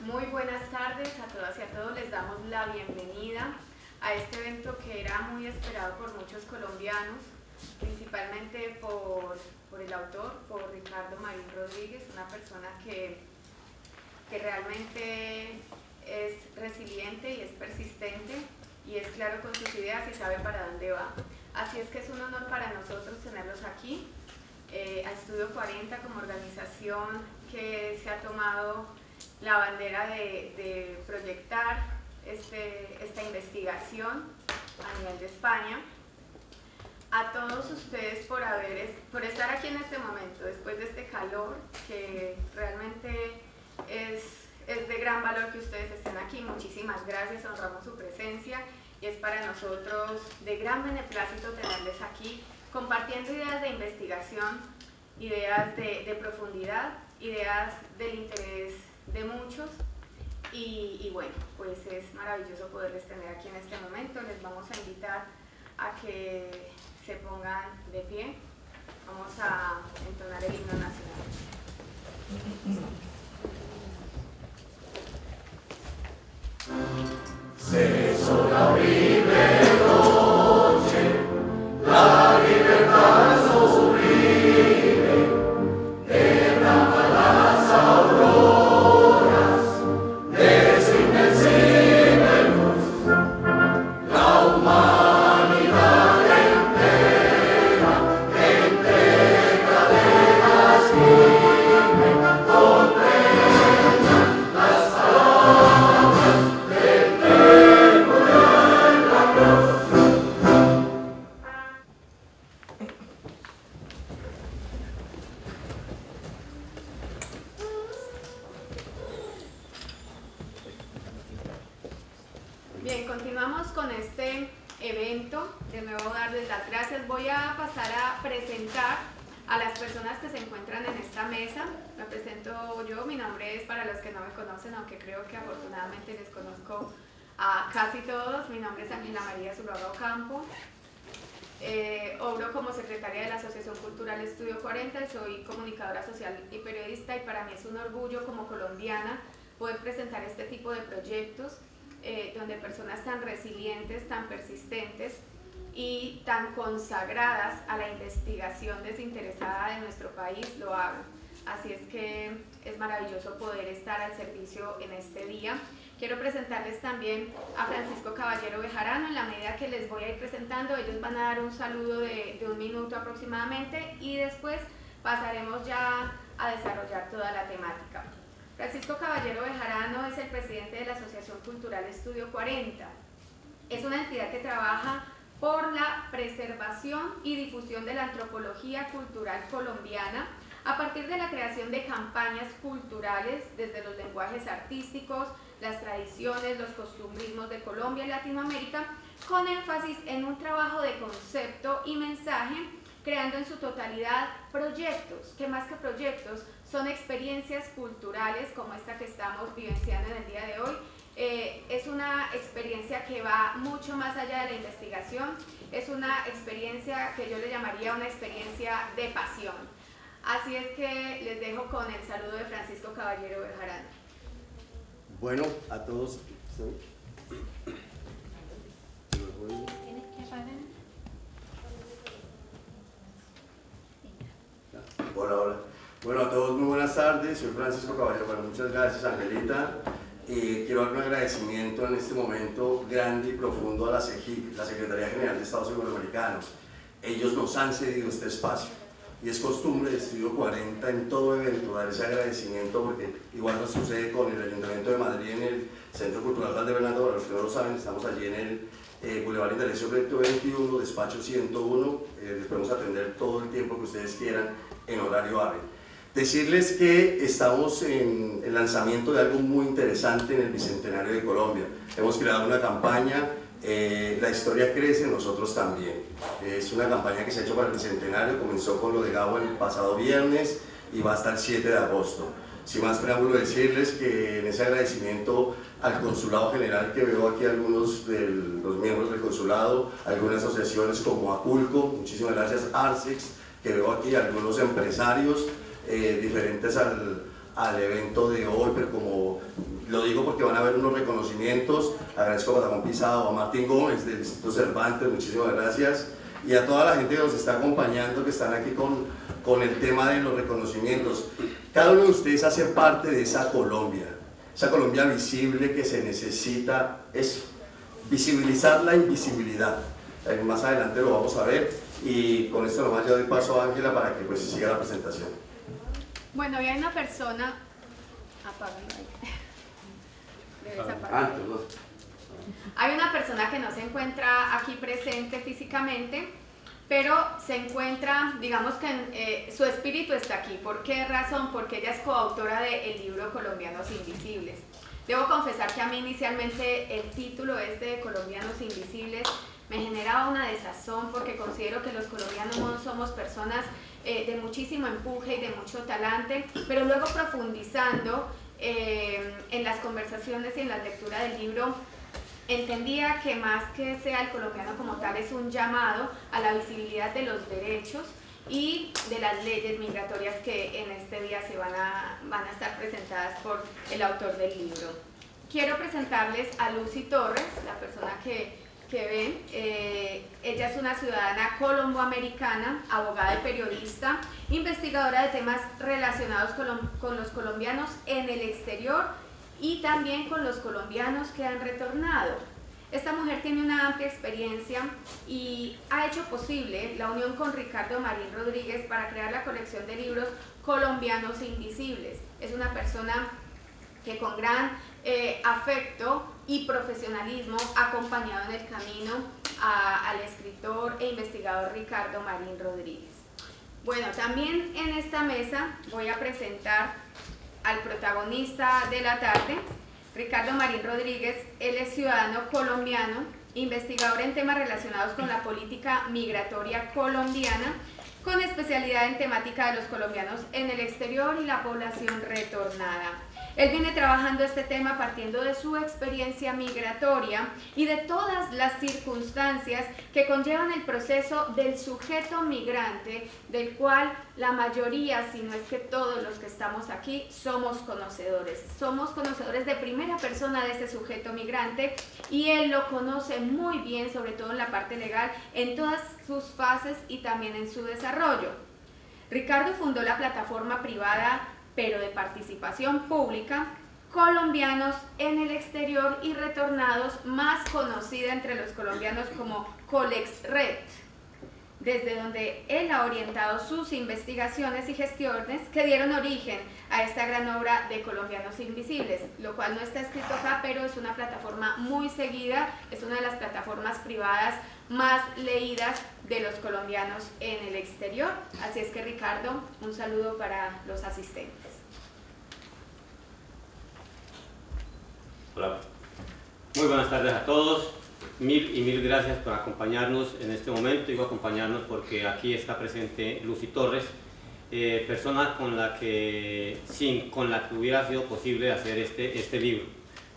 Muy buenas tardes a todas y a todos. Les damos la bienvenida a este evento que era muy esperado por muchos colombianos, principalmente por el autor, por Ricardo Marín Rodríguez, una persona que realmente es resiliente y es persistente y es claro con sus ideas y sabe para dónde va. Así es que es un honor para nosotros tenerlos aquí. A Estudio 40 como organización que se ha tomado la bandera de proyectar esta investigación a nivel de España. A todos ustedes por estar aquí en este momento, después de este calor, que realmente es de gran valor que ustedes estén aquí. Muchísimas gracias, honramos su presencia y es para nosotros de gran beneplácito tenerles aquí compartiendo ideas de investigación, ideas de profundidad, ideas del interés de muchos y bueno, pues es maravilloso poderles tener aquí en este momento. Les vamos a invitar a que se pongan de pie. Vamos a entonar el himno nacional. Se sola horrible noche, la libertad sublime derrama las auroras de su invencible luz. La humanidad entera entrega de las crimen, comprenda las palabras del triunfo en la cruz. Bien, continuamos con este evento. De nuevo darles las gracias. Voy a pasar a presentar a las personas que se encuentran en esta mesa. Me presento yo, mi nombre es, para los que no me conocen, aunque creo que afortunadamente les conozco a casi todos, mi nombre es Ángela María Zuluaga Ocampo. Obro como secretaria de la Asociación Cultural Estudio 40, soy comunicadora social y periodista y para mí es un orgullo como colombiana poder presentar este tipo de proyectos donde personas tan resilientes, tan persistentes y tan consagradas a la investigación desinteresada de nuestro país lo hagan. Así es que es maravilloso poder estar al servicio en este día. Quiero presentarles también a Francisco Caballero Bejarano. En la medida que les voy a ir presentando, ellos van a dar un saludo de 1 minuto aproximadamente y después pasaremos ya a desarrollar toda la temática. Francisco Caballero Bejarano es el presidente de la Asociación Cultural Estudio 40. Es una entidad que trabaja por la preservación y difusión de la antropología cultural colombiana a partir de la creación de campañas culturales desde los lenguajes artísticos, las tradiciones, los costumbrismos de Colombia y Latinoamérica, con énfasis en un trabajo de concepto y mensaje, creando en su totalidad proyectos, que más que proyectos son experiencias culturales como esta que estamos vivenciando en el día de hoy. Es una experiencia que va mucho más allá de la investigación, es una experiencia que yo le llamaría una experiencia de pasión. Así es que les dejo con el saludo de Francisco Caballero Bejarano. Bueno, a todos. ¿Tienes que parar? Hola, hola. Bueno, a todos muy buenas tardes. Soy Francisco Caballero. Bueno, muchas gracias, Angelita. Quiero dar un agradecimiento en este momento grande y profundo a la CEGIC, la Secretaría General de Estados Iberoamericanos. Ellos nos han cedido este espacio. Y es costumbre de Estudio 40 en todo evento dar ese agradecimiento, porque igual nos sucede con el Ayuntamiento de Madrid en el Centro Cultural Valdebenito. Para los que no lo saben, estamos allí en el Boulevard Indalecio Prieto 21, despacho 101. Les podemos atender todo el tiempo que ustedes quieran en horario hábil. Decirles que estamos en el lanzamiento de algo muy interesante en el Bicentenario de Colombia. Hemos creado una campaña, La historia crece, nosotros también. Es una campaña que se ha hecho para el Bicentenario, comenzó con lo de Gabo el pasado viernes y va hasta el 7 de agosto. Sin más preámbulo, decirles que en ese agradecimiento al Consulado General, que veo aquí algunos de los miembros del Consulado, algunas asociaciones como Aculco, muchísimas gracias, Arcex, que veo aquí algunos empresarios diferentes al evento de hoy, pero como lo porque van a haber unos reconocimientos. Agradezco a Patacón Pisado, a Martín Gómez del Instituto Cervantes, muchísimas gracias, y a toda la gente que nos está acompañando, que están aquí con el tema de los reconocimientos. Cada uno de ustedes hace parte de esa Colombia visible que se necesita, eso, visibilizar la invisibilidad. Más adelante lo vamos a ver, y con esto nomás ya doy paso a Ángela para que pues siga la presentación. Bueno, y hay una persona, apágalo ahí. Debes apagarlo. Hay una persona que no se encuentra aquí presente físicamente, pero se encuentra, digamos que su espíritu está aquí. ¿Por qué razón? Porque ella es coautora del libro Colombianos Invisibles. Debo confesar que a mí inicialmente el título de Colombianos Invisibles me generaba una desazón, porque considero que los colombianos no somos personas de muchísimo empuje y de mucho talante, pero luego profundizando en las conversaciones y en la lectura del libro, entendía que más que sea el colombiano como tal, es un llamado a la visibilidad de los derechos y de las leyes migratorias que en este día van a estar presentadas por el autor del libro. Quiero presentarles a Lucy Torres, la persona que ven. Ella es una ciudadana colomboamericana, abogada y periodista, investigadora de temas relacionados con los colombianos en el exterior y también con los colombianos que han retornado. Esta mujer tiene una amplia experiencia y ha hecho posible la unión con Ricardo Marín Rodríguez para crear la colección de libros Colombianos Invisibles. Es una persona que con gran afecto y profesionalismo ha acompañado en el camino al escritor e investigador Ricardo Marín Rodríguez. Bueno, también en esta mesa voy a presentar al protagonista de la tarde, Ricardo Marín Rodríguez. Él es ciudadano colombiano, investigador en temas relacionados con la política migratoria colombiana, con especialidad en temática de los colombianos en el exterior y la población retornada. Él viene trabajando este tema partiendo de su experiencia migratoria y de todas las circunstancias que conllevan el proceso del sujeto migrante, del cual la mayoría, si no es que todos los que estamos aquí, somos conocedores. Somos conocedores de primera persona de este sujeto migrante, y él lo conoce muy bien, sobre todo en la parte legal, en todas sus fases y también en su desarrollo. Ricardo fundó la plataforma privada pero de participación pública, Colombianos en el Exterior y Retornados, más conocida entre los colombianos como Colexred, desde donde él ha orientado sus investigaciones y gestiones que dieron origen a esta gran obra de Colombianos Invisibles, lo cual no está escrito acá, pero es una plataforma muy seguida, es una de las plataformas privadas más leídas de los colombianos en el exterior. Así es que, Ricardo, un saludo para los asistentes. Hola, muy buenas tardes a todos. Mil gracias por acompañarnos en este momento. Digo acompañarnos porque aquí está presente Lucy Torres, persona con la que hubiera sido posible hacer este libro.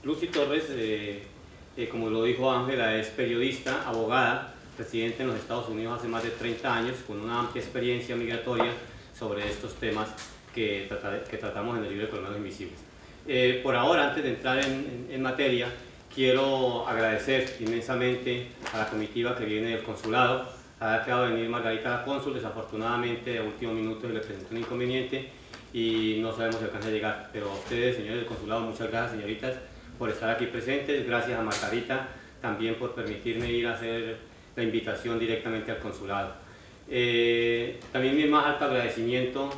Lucy Torres, como lo dijo Ángela, es periodista, abogada, residente en los Estados Unidos hace más de 30 años, con una amplia experiencia migratoria sobre estos temas que tratamos en el libro de Colombianos Invisibles. Por ahora, antes de entrar en materia, quiero agradecer inmensamente a la comitiva que viene del consulado. Ha quedado de venir Margarita, la cónsul, desafortunadamente a último minuto se le presentó un inconveniente y no sabemos si alcanza a llegar, pero a ustedes, señores del consulado, muchas gracias, señoritas, por estar aquí presentes. Gracias a Margarita también por permitirme ir a hacer la invitación directamente al consulado. También mi más alto agradecimiento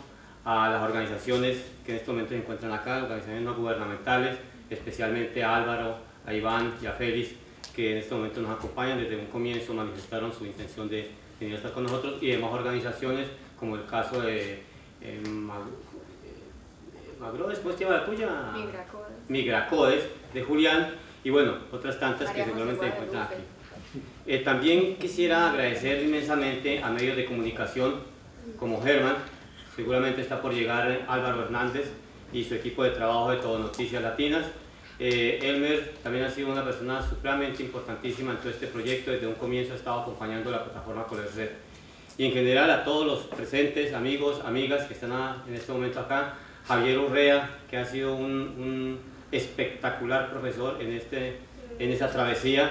a las organizaciones que en este momento se encuentran acá, organizaciones no gubernamentales, especialmente a Álvaro, a Iván y a Félix, que en este momento nos acompañan. Desde un comienzo manifestaron su intención de venir a estar con nosotros, y demás organizaciones, como el caso de Magro, después lleva la tuya, Migracodes, de Julián, y bueno, otras tantas que seguramente se encuentran aquí. También quisiera agradecer inmensamente a medios de comunicación como Germán. Seguramente está por llegar Álvaro Hernández y su equipo de trabajo de Todo Noticias Latinas. Elmer también ha sido una persona supremamente importantísima en todo este proyecto. Desde un comienzo ha estado acompañando la plataforma Colexred. Y en general a todos los presentes, amigos, amigas que están en este momento acá. Javier Urrea, que ha sido un espectacular profesor en esta travesía.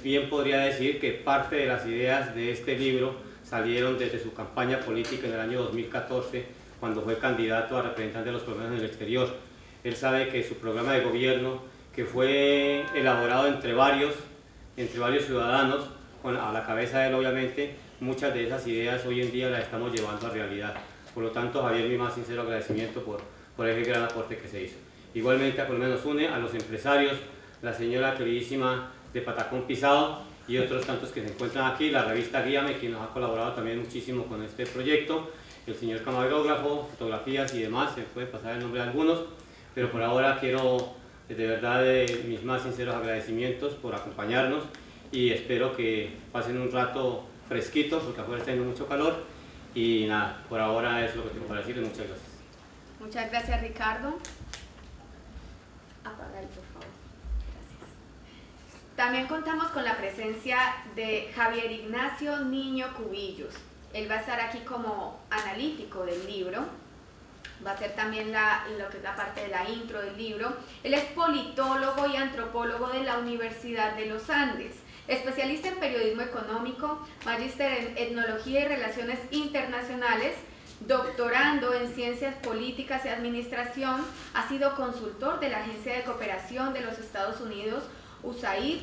Bien podría decir que parte de las ideas de este libro salieron desde su campaña política en el año 2014, cuando fue candidato a representante de los colombianos en el exterior. Él sabe que su programa de gobierno, que fue elaborado entre varios ciudadanos, a la cabeza de él obviamente, muchas de esas ideas hoy en día las estamos llevando a realidad. Por lo tanto, Javier, mi más sincero agradecimiento por ese gran aporte que se hizo. Igualmente a Colombia nos une, a los empresarios, la señora queridísima de Patacón Pisado y otros tantos que se encuentran aquí, la revista Guíame, quien nos ha colaborado también muchísimo con este proyecto, el señor camarógrafo, fotografías y demás, se puede pasar el nombre de algunos, pero por ahora quiero de verdad mis más sinceros agradecimientos por acompañarnos y espero que pasen un rato fresquito porque afuera está haciendo mucho calor y nada, por ahora es lo que tengo para decirles. Muchas gracias. Muchas gracias, Ricardo. Apaga ahí, por favor. Gracias. También contamos con la presencia de Javier Ignacio Niño Cubillos. Él va a estar aquí como analítico del libro. Va a ser también lo que es la parte de la intro del libro. Él es politólogo y antropólogo de la Universidad de los Andes, especialista en periodismo económico, magíster en etnología y relaciones internacionales, doctorando en ciencias políticas y administración, ha sido consultor de la Agencia de Cooperación de los Estados Unidos, USAID,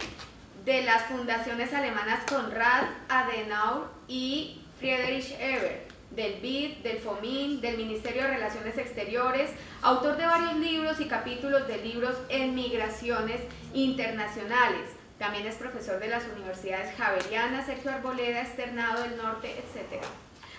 de las fundaciones alemanas Konrad Adenauer y Friedrich Ebert, del BID, del FOMIN, del Ministerio de Relaciones Exteriores, autor de varios libros y capítulos de libros en migraciones internacionales. También es profesor de las universidades Javeriana, Sergio Arboleda, Externado del Norte, etc.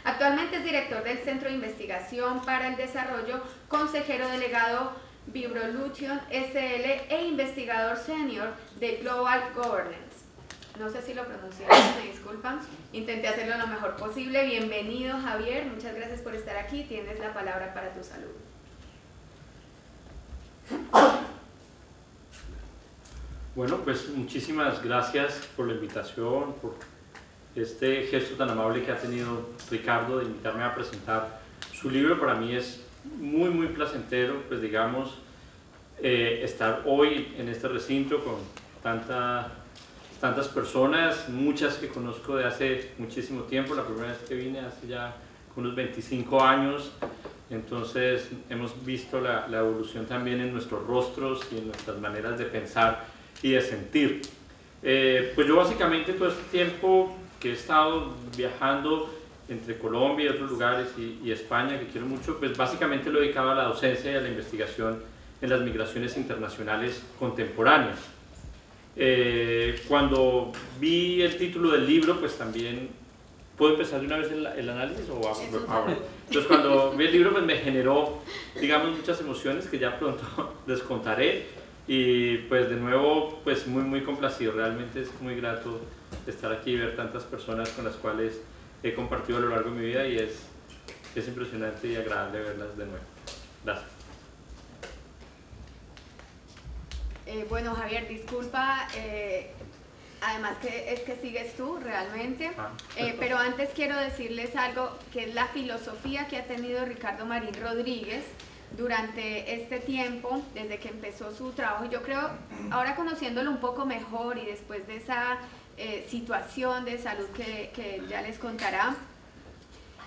Actualmente es director del Centro de Investigación para el Desarrollo, consejero delegado Vibrolution SL e investigador senior de Global Governance. No sé si lo pronuncié bien, me disculpan. Intenté hacerlo lo mejor posible. Bienvenido, Javier. Muchas gracias por estar aquí. Tienes la palabra para tu salud. Bueno, pues muchísimas gracias por la invitación, por este gesto tan amable que ha tenido Ricardo de invitarme a presentar su libro. Para mí es muy placentero, pues digamos, estar hoy en este recinto con tantas personas, muchas que conozco de hace muchísimo tiempo. La primera vez que vine hace ya unos 25 años, entonces hemos visto la evolución también en nuestros rostros y en nuestras maneras de pensar y de sentir. Pues yo básicamente todo este tiempo que he estado viajando entre Colombia y otros lugares y España, que quiero mucho, pues básicamente lo he dedicado a la docencia y a la investigación en las migraciones internacionales contemporáneas. Cuando vi el título del libro, pues también, ¿puedo empezar de una vez el análisis? Entonces cuando vi el libro, pues me generó, digamos, muchas emociones que ya pronto les contaré, y pues de nuevo, pues muy complacido. Realmente es muy grato estar aquí y ver tantas personas con las cuales he compartido a lo largo de mi vida, y es impresionante y agradable verlas de nuevo. Gracias. Bueno, Javier, disculpa, además que es que sigues tú realmente, pero antes quiero decirles algo, que es la filosofía que ha tenido Ricardo Marín Rodríguez durante este tiempo, desde que empezó su trabajo. Yo creo, ahora conociéndolo un poco mejor y después de esa situación de salud que ya les contará,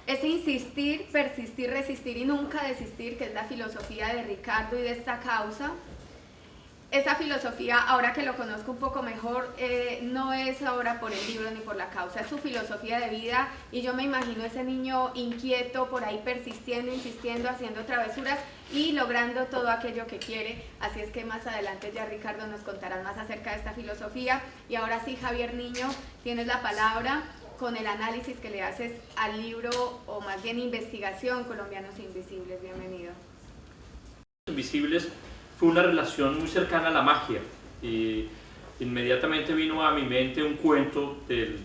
es insistir, persistir, resistir y nunca desistir, que es la filosofía de Ricardo y de esta causa. Esa filosofía, ahora que lo conozco un poco mejor, no es ahora por el libro ni por la causa, es su filosofía de vida, y yo me imagino ese niño inquieto por ahí persistiendo, insistiendo, haciendo travesuras y logrando todo aquello que quiere. Así es que más adelante ya Ricardo nos contará más acerca de esta filosofía. Y ahora sí, Javier Niño, tienes la palabra con el análisis que le haces al libro, o más bien investigación, Colombianos Invisibles. Bienvenido. Invisibles fue una relación muy cercana a la magia, y inmediatamente vino a mi mente un cuento del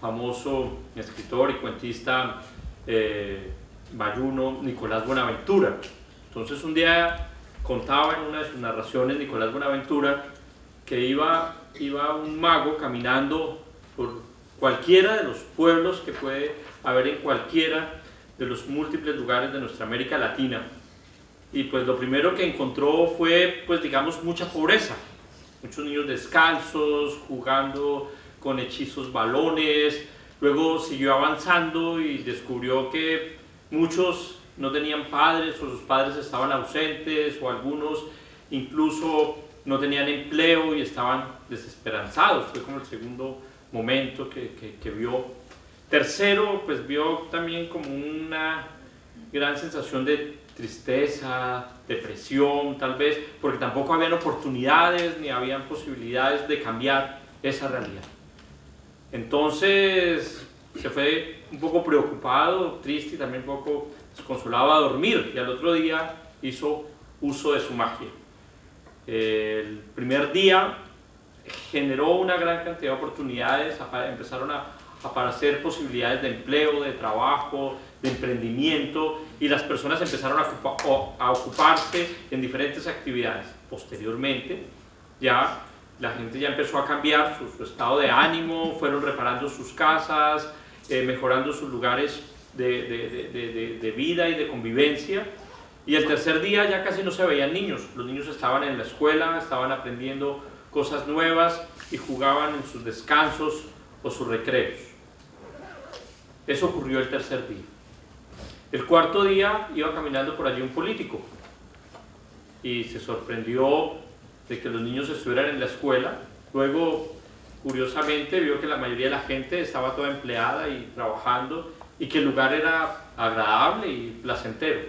famoso escritor y cuentista bayuno Nicolás Buenaventura. Entonces un día contaba en una de sus narraciones Nicolás Buenaventura que iba un mago caminando por cualquiera de los pueblos que puede haber en cualquiera de los múltiples lugares de nuestra América Latina, y pues lo primero que encontró fue, pues digamos, mucha pobreza. Muchos niños descalzos, jugando con hechizos balones. Luego siguió avanzando y descubrió que muchos no tenían padres o sus padres estaban ausentes, o algunos incluso no tenían empleo y estaban desesperanzados. Fue como el segundo momento que vio. Tercero, pues vio también como una gran sensación de tristeza, depresión tal vez, porque tampoco habían oportunidades ni habían posibilidades de cambiar esa realidad. Entonces se fue un poco preocupado, triste y también un poco desconsolado a dormir, y al otro día hizo uso de su magia. El primer día generó una gran cantidad de oportunidades, empezaron a aparecer posibilidades de empleo, de trabajo, de emprendimiento, y las personas empezaron a ocuparse en diferentes actividades. Posteriormente, ya la gente ya empezó a cambiar su estado de ánimo, fueron reparando sus casas, mejorando sus lugares de vida y de convivencia. Y el tercer día ya casi no se veían niños. Los niños estaban en la escuela, estaban aprendiendo cosas nuevas y jugaban en sus descansos o sus recreos. Eso ocurrió el tercer día. El cuarto día iba caminando por allí un político y se sorprendió de que los niños estuvieran en la escuela. Luego, curiosamente, vio que la mayoría de la gente estaba toda empleada y trabajando, y que el lugar era agradable y placentero.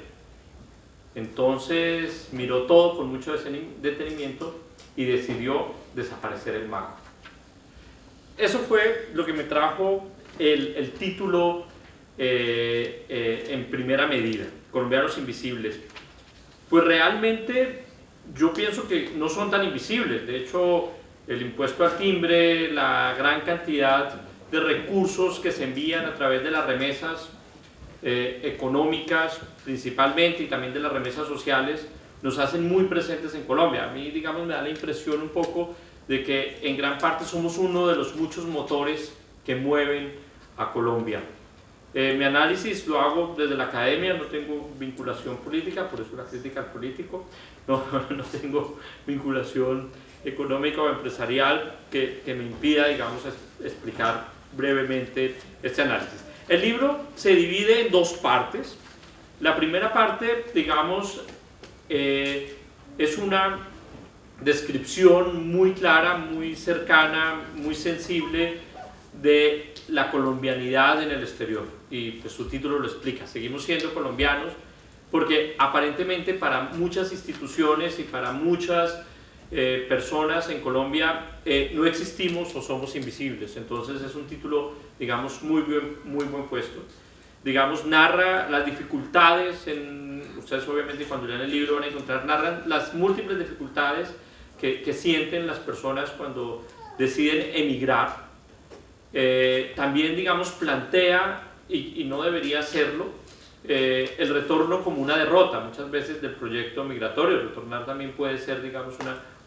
Entonces miró todo con mucho detenimiento y decidió desaparecer el mago. Eso fue lo que me trajo el título en primera medida, Colombianos Invisibles. Pues realmente yo pienso que no son tan invisibles. De hecho, el impuesto al timbre, la gran cantidad de recursos que se envían a través de las remesas económicas principalmente, y también de las remesas sociales, nos hacen muy presentes en Colombia. A mí, digamos, me da la impresión un poco de que en gran parte somos uno de los muchos motores que mueven a Colombia. Mi análisis lo hago desde la academia, no tengo vinculación política, por eso la crítica al político. No tengo vinculación económica o empresarial que me impida, digamos, explicar brevemente este análisis. El libro se divide en dos partes. La primera parte, digamos, es una descripción muy clara, muy cercana, muy sensible de la colombianidad en el exterior, y pues su título lo explica. Seguimos siendo colombianos porque aparentemente para muchas instituciones y para muchas personas en Colombia no existimos o somos invisibles. Entonces es un título, digamos, muy buen puesto. Digamos, narra las dificultades, ustedes obviamente cuando lean el libro van a encontrar, narran las múltiples dificultades que sienten las personas cuando deciden emigrar. También, digamos, plantea, y no debería hacerlo, el retorno como una derrota muchas veces del proyecto migratorio. Retornar también puede ser, digamos,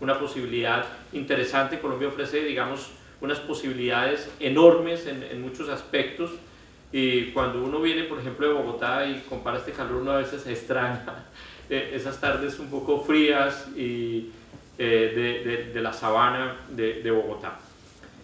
una posibilidad interesante. Colombia ofrece, digamos, unas posibilidades enormes en muchos aspectos, y cuando uno viene, por ejemplo, de Bogotá y compara este calor, uno a veces se extraña esas tardes un poco frías y de la sabana de Bogotá.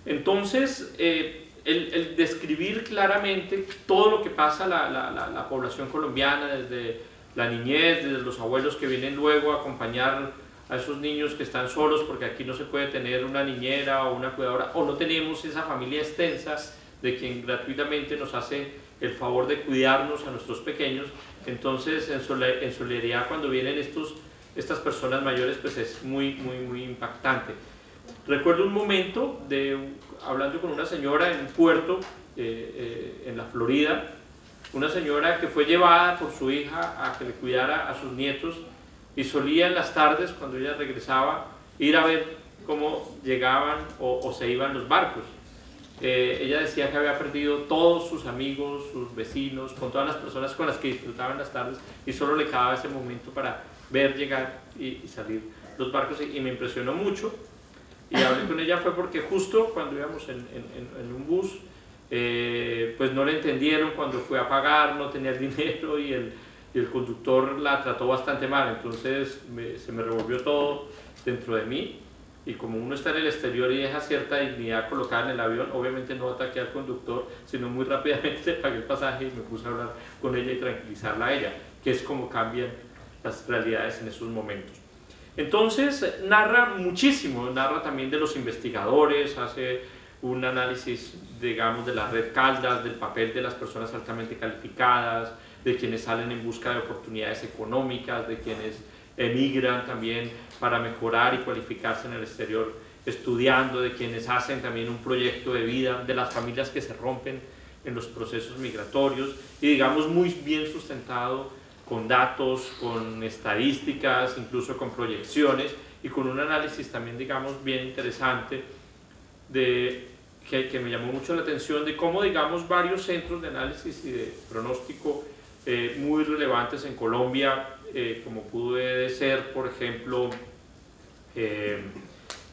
Entonces, el describir claramente todo lo que pasa la población colombiana, desde la niñez, desde los abuelos que vienen luego a acompañar a esos niños que están solos, porque aquí no se puede tener una niñera o una cuidadora, o no tenemos esa familia extensa de quien gratuitamente nos hace el favor de cuidarnos a nuestros pequeños. Entonces, en solidaridad, cuando vienen estas personas mayores, pues es muy impactante. Recuerdo un momento hablando con una señora en un puerto en la Florida, una señora que fue llevada por su hija a que le cuidara a sus nietos, y solía en las tardes, cuando ella regresaba, ir a ver cómo llegaban o se iban los barcos. Ella decía que había perdido todos sus amigos, sus vecinos, con todas las personas con las que disfrutaban las tardes, y solo le quedaba ese momento para ver llegar y salir los barcos, y me impresionó mucho. Y hablé con ella fue porque justo cuando íbamos en un bus, pues no le entendieron cuando fue a pagar, no tenía el dinero, y y el conductor la trató bastante mal, entonces se me revolvió todo dentro de mí, y como uno está en el exterior y deja cierta dignidad colocada en el avión, obviamente no ataqué al conductor, sino muy rápidamente le pagué el pasaje y me puse a hablar con ella y tranquilizarla a ella, que es como cambian las realidades en esos momentos. Entonces narra muchísimo, narra también de los investigadores, hace un análisis, digamos, de la red Caldas, del papel de las personas altamente calificadas, de quienes salen en busca de oportunidades económicas, de quienes emigran también para mejorar y cualificarse en el exterior estudiando, de quienes hacen también un proyecto de vida, de las familias que se rompen en los procesos migratorios, y digamos muy bien sustentado con datos, con estadísticas, incluso con proyecciones, y con un análisis también, digamos, bien interesante que me llamó mucho la atención de cómo, digamos, varios centros de análisis y de pronóstico muy relevantes en Colombia, como puede ser, por ejemplo,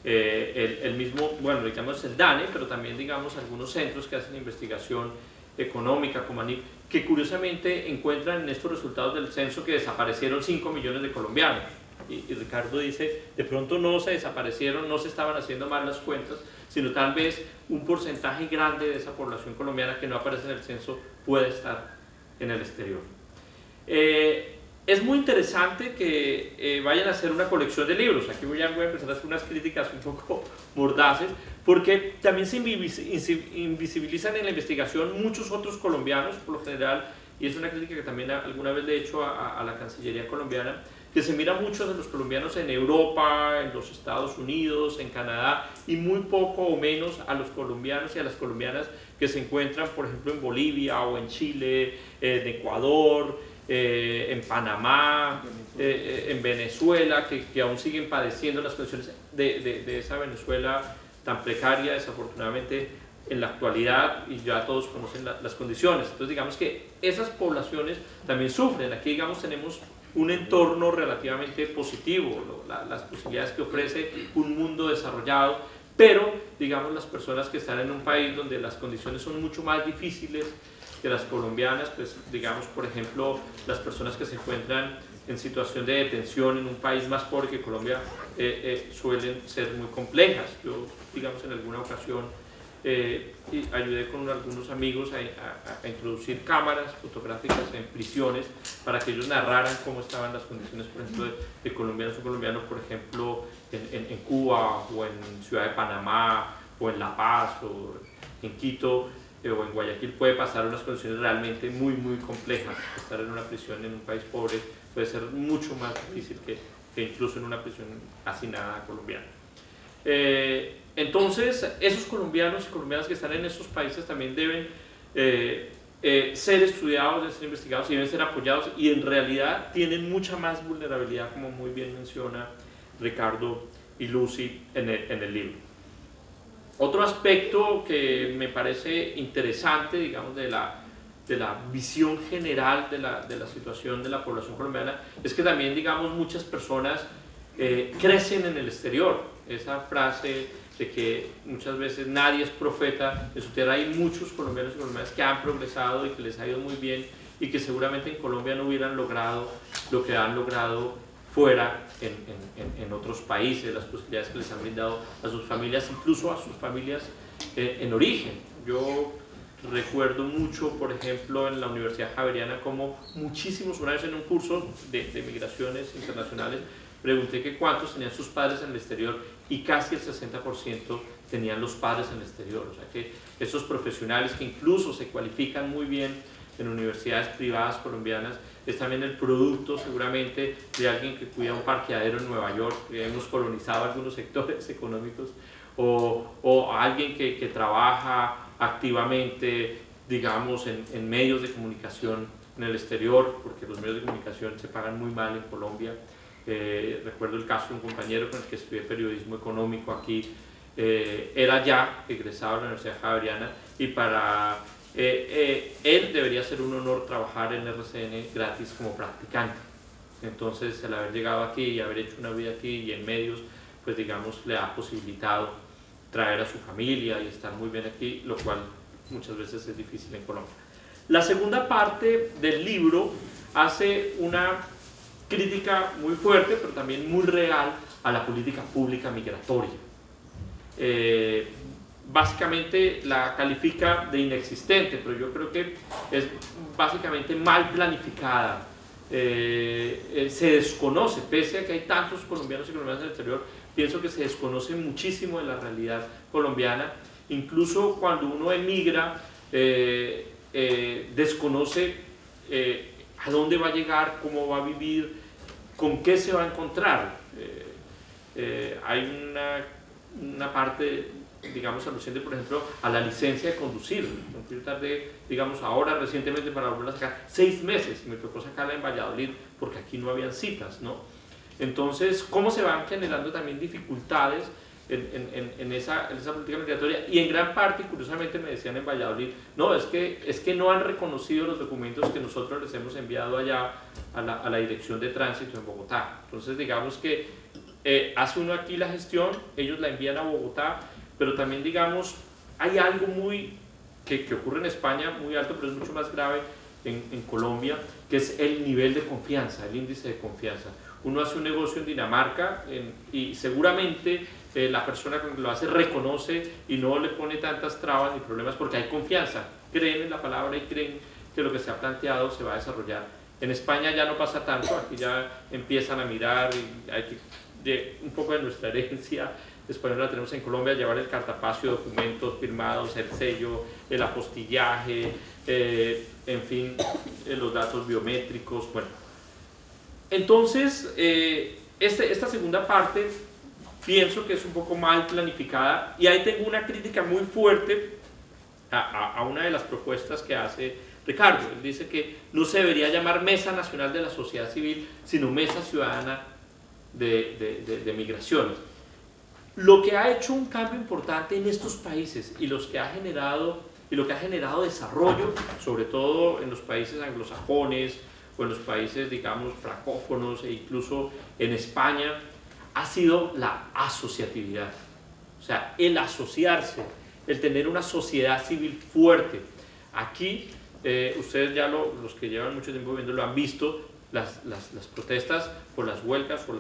el mismo, bueno, digamos el DANE, pero también, digamos, algunos centros que hacen investigación económica, como ANIC, que curiosamente encuentran en estos resultados del censo que desaparecieron 5 millones de colombianos. Y Ricardo dice, de pronto no se desaparecieron, no se estaban haciendo mal las cuentas, sino tal vez un porcentaje grande de esa población colombiana que no aparece en el censo puede estar en el exterior. Es muy interesante que vayan a hacer una colección de libros. Aquí voy a empezar a hacer unas críticas un poco mordaces, porque también se invisibilizan en la investigación muchos otros colombianos, por lo general, y es una crítica que también alguna vez le he hecho a la Cancillería colombiana, que se mira mucho de los colombianos en Europa, en los Estados Unidos, en Canadá, y muy poco o menos a los colombianos y a las colombianas que se encuentran, por ejemplo, en Bolivia o en Chile, en Ecuador, en Panamá, en Venezuela, que aún siguen padeciendo las condiciones de esa Venezuela tan precaria, desafortunadamente, en la actualidad, y ya todos conocen las condiciones. Entonces, digamos que esas poblaciones también sufren. Aquí, digamos, tenemos un entorno relativamente positivo, las posibilidades que ofrece un mundo desarrollado, pero, digamos, las personas que están en un país donde las condiciones son mucho más difíciles que las colombianas, pues, digamos, por ejemplo, las personas que se encuentran en situación de detención en un país más pobre que Colombia suelen ser muy complejas. Yo, digamos, en alguna ocasión ayudé con algunos amigos a introducir cámaras fotográficas en prisiones para que ellos narraran cómo estaban las condiciones, por ejemplo, de colombianos o colombianos, por ejemplo, en Cuba o en Ciudad de Panamá o en La Paz o en Quito o en Guayaquil. Puede pasar unas condiciones realmente muy, muy complejas. Estar en una prisión en un país pobre puede ser mucho más difícil que incluso en una prisión hacinada colombiana. Entonces, esos colombianos y colombianas que están en esos países también deben ser estudiados, deben ser investigados y deben ser apoyados, y en realidad tienen mucha más vulnerabilidad, como muy bien menciona Ricardo y Lucy en el libro. Otro aspecto que me parece interesante, digamos, de la visión general de la situación de la población colombiana, es que también, digamos, muchas personas crecen en el exterior. Esa frase de que muchas veces nadie es profeta, en su tierra hay muchos colombianos y colombianas que han progresado y que les ha ido muy bien, y que seguramente en Colombia no hubieran logrado lo que han logrado fuera en otros países, las posibilidades que les han brindado a sus familias, incluso a sus familias en origen. Yo recuerdo mucho, por ejemplo, en la Universidad Javeriana, como muchísimos, una vez en un curso de migraciones internacionales, pregunté que cuántos tenían sus padres en el exterior, y casi el 60% tenían los padres en el exterior. O sea que esos profesionales que incluso se cualifican muy bien en universidades privadas colombianas, es también el producto seguramente de alguien que cuida un parqueadero en Nueva York, que hemos colonizado algunos sectores económicos, o alguien que trabaja activamente, digamos, en medios de comunicación en el exterior, porque los medios de comunicación se pagan muy mal en Colombia. Recuerdo el caso de un compañero con el que estudié periodismo económico aquí, era ya egresado de la Universidad Javeriana, y para él debería ser un honor trabajar en RCN gratis como practicante. Entonces, el haber llegado aquí y haber hecho una vida aquí y en medios, pues, digamos, le ha posibilitado traer a su familia y estar muy bien aquí, lo cual muchas veces es difícil en Colombia. La segunda parte del libro hace una crítica muy fuerte, pero también muy real a la política pública migratoria. Básicamente la califica de inexistente, pero yo creo que es básicamente mal planificada. Se desconoce, pese a que hay tantos colombianos y colombianas en el exterior, pienso que se desconoce muchísimo de la realidad colombiana. Incluso cuando uno emigra, desconoce a dónde va a llegar, cómo va a vivir, con qué se va a encontrar. Hay una parte, digamos, alusión por ejemplo a la licencia de conducir. Yo tardé, digamos, ahora recientemente para volver a sacar 6 meses y me tocó sacarla en Valladolid porque aquí no habían citas, ¿no? Entonces, ¿cómo se van generando también dificultades en esa política migratoria? Y en gran parte, curiosamente me decían en Valladolid, no, es que no han reconocido los documentos que nosotros les hemos enviado allá a la Dirección de Tránsito en Bogotá. Entonces, digamos que hace uno aquí la gestión, ellos la envían a Bogotá, pero también, digamos, hay algo que ocurre en España muy alto, pero es mucho más grave en Colombia, que es el nivel de confianza, el índice de confianza. Uno hace un negocio en Dinamarca y seguramente la persona que lo hace reconoce y no le pone tantas trabas ni problemas porque hay confianza, creen en la palabra y creen que lo que se ha planteado se va a desarrollar. En España ya no pasa tanto, aquí ya empiezan a mirar y hay que, un poco de nuestra herencia española la tenemos en Colombia, llevar el cartapacio de documentos firmados, el sello, el apostillaje, en fin, los datos biométricos, bueno. Entonces, esta segunda parte pienso que es un poco mal planificada y ahí tengo una crítica muy fuerte a una de las propuestas que hace Ricardo. Él dice que no se debería llamar Mesa Nacional de la Sociedad Civil, sino Mesa Ciudadana de Migraciones. Lo que ha hecho un cambio importante en estos países y lo que ha generado desarrollo, sobre todo en los países anglosajones o en los países, digamos, francófonos e incluso en España, ha sido la asociatividad. O sea, el asociarse, el tener una sociedad civil fuerte. Aquí, ustedes ya los que llevan mucho tiempo viendo lo han visto, las protestas por las huelgas o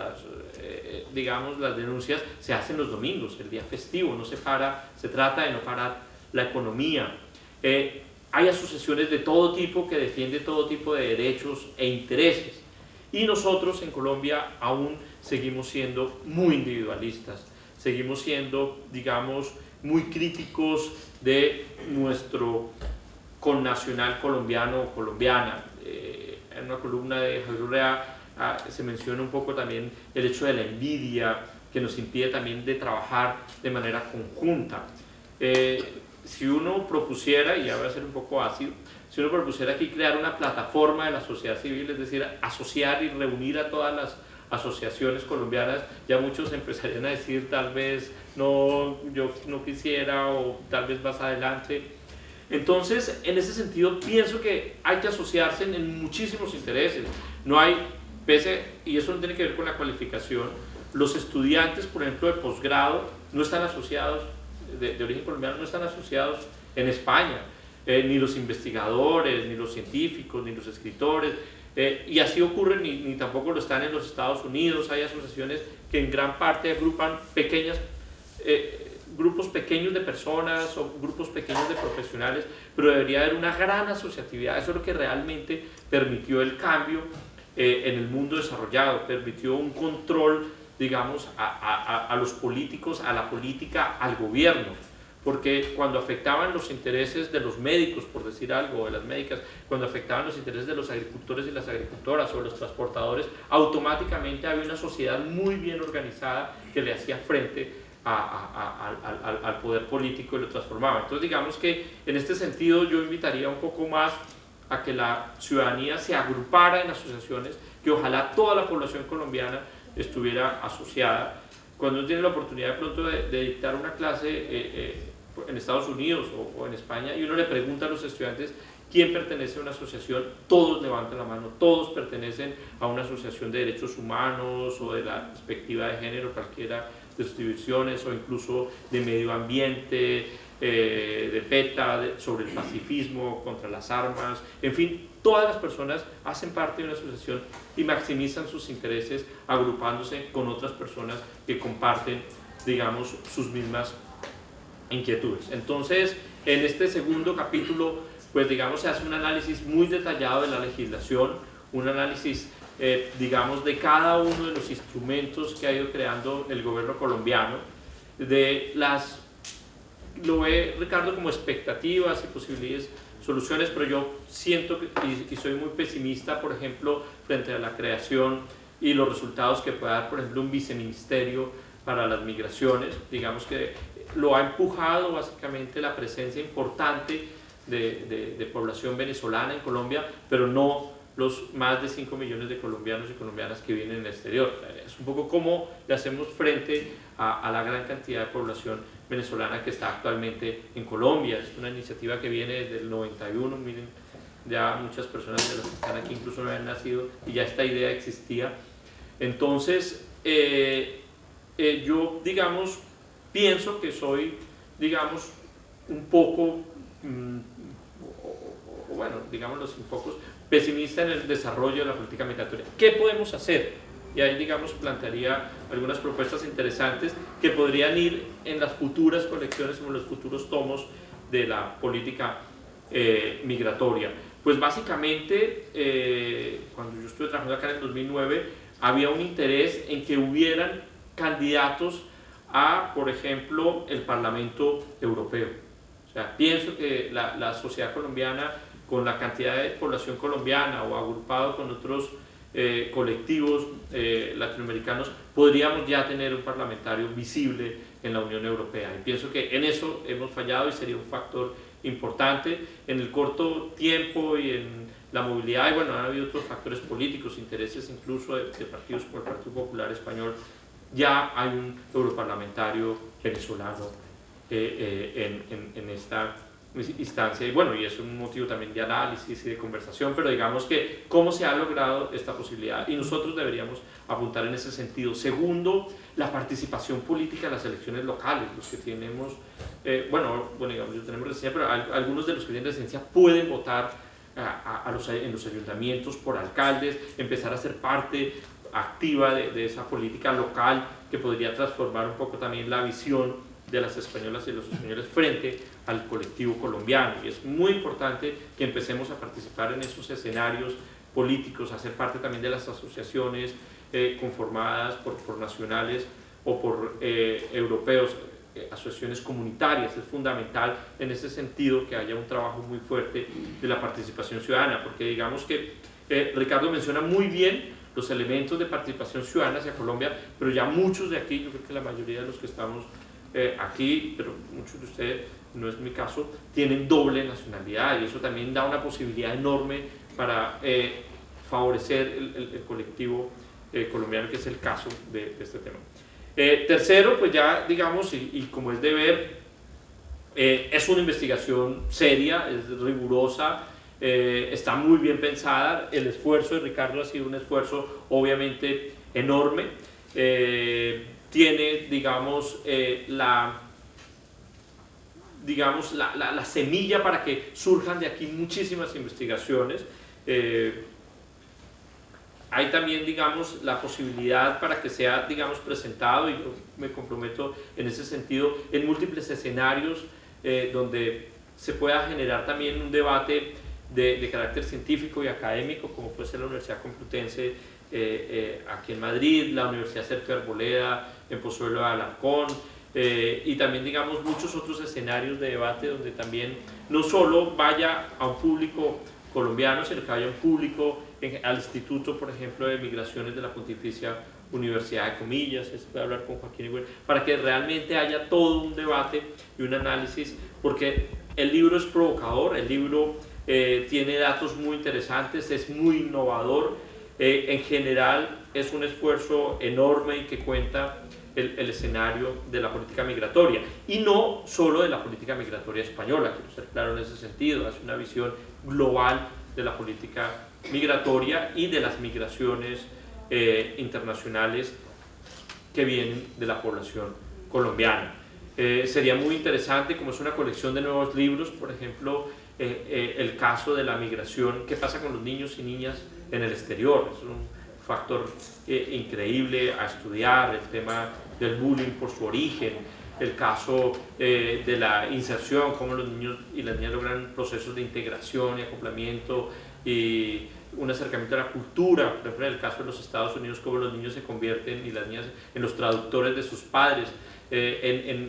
digamos, las denuncias se hacen los domingos, el día festivo, no se para, se trata de no parar la economía. Hay asociaciones de todo tipo que defienden todo tipo de derechos e intereses. Y nosotros en Colombia aún seguimos siendo muy individualistas, seguimos siendo, digamos, muy críticos de nuestro connacional colombiano o colombiana. En una columna de Javier Urrea se menciona un poco también el hecho de la envidia que nos impide también de trabajar de manera conjunta. Si uno propusiera, y ya voy a ser un poco ácido, si uno propusiera aquí crear una plataforma de la sociedad civil, es decir, asociar y reunir a todas las asociaciones colombianas, ya muchos empezarían a decir tal vez no, yo no quisiera o tal vez más adelante. Entonces, en ese sentido, pienso que hay que asociarse en muchísimos intereses. No hay, y eso no tiene que ver con la cualificación, los estudiantes, por ejemplo, de posgrado, no están asociados, de origen colombiano, no están asociados en España, ni los investigadores, ni los científicos, ni los escritores, y así ocurre, ni tampoco lo están en los Estados Unidos. Hay asociaciones que en gran parte agrupan grupos pequeños de personas o grupos pequeños de profesionales, pero debería haber una gran asociatividad. Eso es lo que realmente permitió el cambio en el mundo desarrollado, permitió un control, digamos, a los políticos, a la política, al gobierno, porque cuando afectaban los intereses de los médicos, por decir algo, de las médicas, cuando afectaban los intereses de los agricultores y las agricultoras o de los transportadores, automáticamente había una sociedad muy bien organizada que le hacía frente al poder político y lo transformaba. Entonces, digamos que en este sentido yo invitaría un poco más a que la ciudadanía se agrupara en asociaciones, que ojalá toda la población colombiana estuviera asociada. Cuando uno tiene la oportunidad de pronto de dictar una clase en Estados Unidos o en España y uno le pregunta a los estudiantes quién pertenece a una asociación, todos levantan la mano, todos pertenecen a una asociación de derechos humanos o de la perspectiva de género, cualquiera de subdivisiones o incluso de medio ambiente, de PETA, sobre el pacifismo, contra las armas, en fin, todas las personas hacen parte de una asociación y maximizan sus intereses agrupándose con otras personas que comparten, digamos, sus mismas inquietudes. Entonces, en este segundo capítulo, pues digamos, se hace un análisis muy detallado de la legislación, un análisis, digamos, de cada uno de los instrumentos que ha ido creando el gobierno colombiano, de las, lo ve Ricardo como expectativas y posibles soluciones, pero yo siento y soy muy pesimista, por ejemplo, frente a la creación y los resultados que pueda dar, por ejemplo, un viceministerio para las migraciones. Digamos que lo ha empujado básicamente la presencia importante de población venezolana en Colombia, pero no los más de 5 millones de colombianos y colombianas que viven en el exterior. Es un poco cómo le hacemos frente a la gran cantidad de población venezolana que está actualmente en Colombia. Es una iniciativa que viene desde el 91, miren, ya muchas personas de las que están aquí incluso no habían nacido y ya esta idea existía. Entonces, yo, digamos, pienso que soy, digamos, un poco, bueno, digámoslo sin pocos, pesimista en el desarrollo de la política migratoria. ¿Qué podemos hacer? Y ahí, digamos, plantearía algunas propuestas interesantes que podrían ir en las futuras colecciones o en los futuros tomos de la política migratoria. Pues básicamente, cuando yo estuve trabajando acá en el 2009, había un interés en que hubieran candidatos a, por ejemplo, el Parlamento Europeo. O sea, pienso que la sociedad colombiana, con la cantidad de población colombiana o agrupado con otros colectivos latinoamericanos, podríamos ya tener un parlamentario visible en la Unión Europea. Y pienso que en eso hemos fallado y sería un factor importante. En el corto tiempo y en la movilidad, y bueno, han habido otros factores políticos, intereses incluso de partidos como el Partido Popular Español, ya hay un europarlamentario venezolano en esta instancia, y bueno, y es un motivo también de análisis y de conversación, pero digamos que cómo se ha logrado esta posibilidad, y nosotros deberíamos apuntar en ese sentido. Segundo, la participación política en las elecciones locales. Los que tenemos, bueno, digamos, yo tenemos residencia, pero algunos de los que tienen residencia pueden votar en los ayuntamientos por alcaldes, empezar a ser parte activa de esa política local que podría transformar un poco también la visión de las españolas y los españoles frente al colectivo colombiano. Y es muy importante que empecemos a participar en esos escenarios políticos, a ser parte también de las asociaciones conformadas por nacionales o por europeos, asociaciones comunitarias. Es fundamental en ese sentido que haya un trabajo muy fuerte de la participación ciudadana, porque digamos que Ricardo menciona muy bien los elementos de participación ciudadana hacia Colombia, pero ya muchos de aquí, yo creo que la mayoría de los que estamos aquí, pero muchos de ustedes, no es mi caso, tienen doble nacionalidad, y eso también da una posibilidad enorme para favorecer el colectivo colombiano, que es el caso de este tema. Tercero, pues ya digamos, y como es de ver, es una investigación seria, es rigurosa, está muy bien pensada. El esfuerzo de Ricardo ha sido un esfuerzo obviamente enorme. Tiene, digamos, la semilla para que surjan de aquí muchísimas investigaciones. Hay también, digamos, la posibilidad para que sea, digamos, presentado, y yo me comprometo en ese sentido, en múltiples escenarios donde se pueda generar también un debate de carácter científico y académico, como puede ser la Universidad Complutense aquí en Madrid, la Universidad Sergio Arboleda en Pozuelo de Alarcón, y también, digamos, muchos otros escenarios de debate donde también no solo vaya a un público colombiano, sino que vaya a un público al Instituto, por ejemplo, de Migraciones de la Pontificia Universidad de Comillas, se puede hablar con Joaquín Iguel, para que realmente haya todo un debate y un análisis, porque el libro es provocador, el libro tiene datos muy interesantes, es muy innovador, en general es un esfuerzo enorme y que cuenta el escenario de la política migratoria, y no solo de la política migratoria española, quiero ser claro en ese sentido, hace una visión global de la política migratoria y de las migraciones internacionales que vienen de la población colombiana. Sería muy interesante, como es una colección de nuevos libros, por ejemplo, el caso de la migración, qué pasa con los niños y niñas en el exterior. Es un factor increíble a estudiar, el tema del bullying por su origen, el caso de la inserción, cómo los niños y las niñas logran procesos de integración y acoplamiento y un acercamiento a la cultura. Por ejemplo, en el caso de los Estados Unidos, cómo los niños se convierten y las niñas en los traductores de sus padres,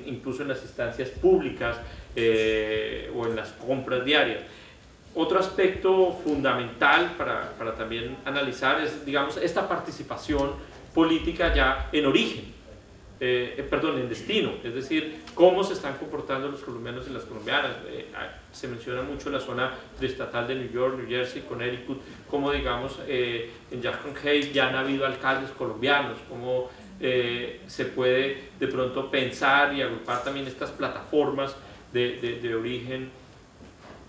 incluso en las instancias públicas o en las compras diarias. Otro aspecto fundamental para también analizar es, digamos, esta participación política ya en origen, en destino, es decir, cómo se están comportando los colombianos y las colombianas. Se menciona mucho la zona triestatal de New York, New Jersey, Connecticut, cómo, digamos, en Jackson Heights ya han habido alcaldes colombianos, cómo se puede de pronto pensar y agrupar también estas plataformas de origen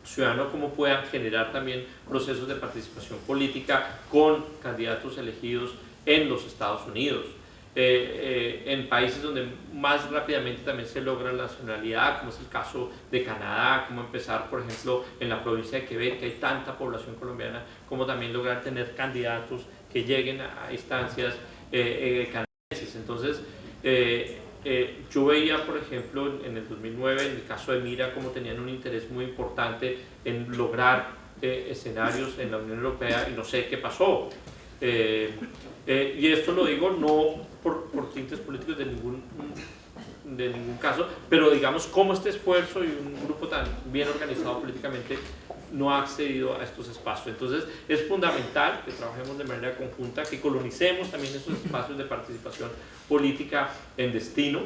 ciudadano, cómo puedan generar también procesos de participación política con candidatos elegidos en los Estados Unidos. En países donde más rápidamente también se logra la nacionalidad, como es el caso de Canadá, como empezar, por ejemplo, en la provincia de Quebec, que hay tanta población colombiana, como también lograr tener candidatos que lleguen a instancias canadienses. Entonces, yo veía, por ejemplo, en el 2009, en el caso de Mira, como tenían un interés muy importante en lograr escenarios en la Unión Europea, y no sé qué pasó. Y esto lo digo no por tintes políticos de ningún caso, pero digamos cómo este esfuerzo y un grupo tan bien organizado políticamente no ha accedido a estos espacios. Entonces es fundamental que trabajemos de manera conjunta, que colonicemos también esos espacios de participación política en destino.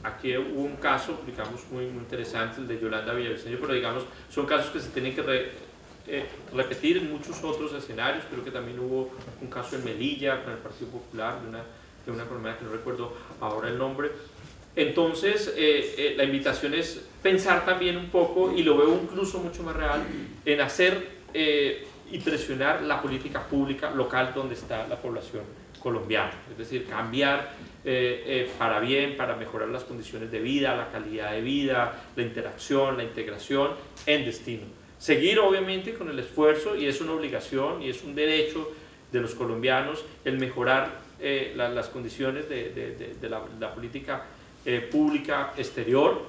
Aquí hubo un caso, digamos, muy interesante, el de Yolanda Villavicencio, pero digamos, son casos que se tienen que repetir en muchos otros escenarios. Creo que también hubo un caso en Melilla con el Partido Popular de una colombiana que no recuerdo ahora el nombre. Entonces la invitación es pensar también un poco, y lo veo incluso mucho más real, en hacer y presionar la política pública local donde está la población colombiana, es decir, cambiar para bien, para mejorar las condiciones de vida, la calidad de vida, la interacción, la integración en destino. Seguir obviamente con el esfuerzo, y es una obligación y es un derecho de los colombianos el mejorar las condiciones de la política pública exterior.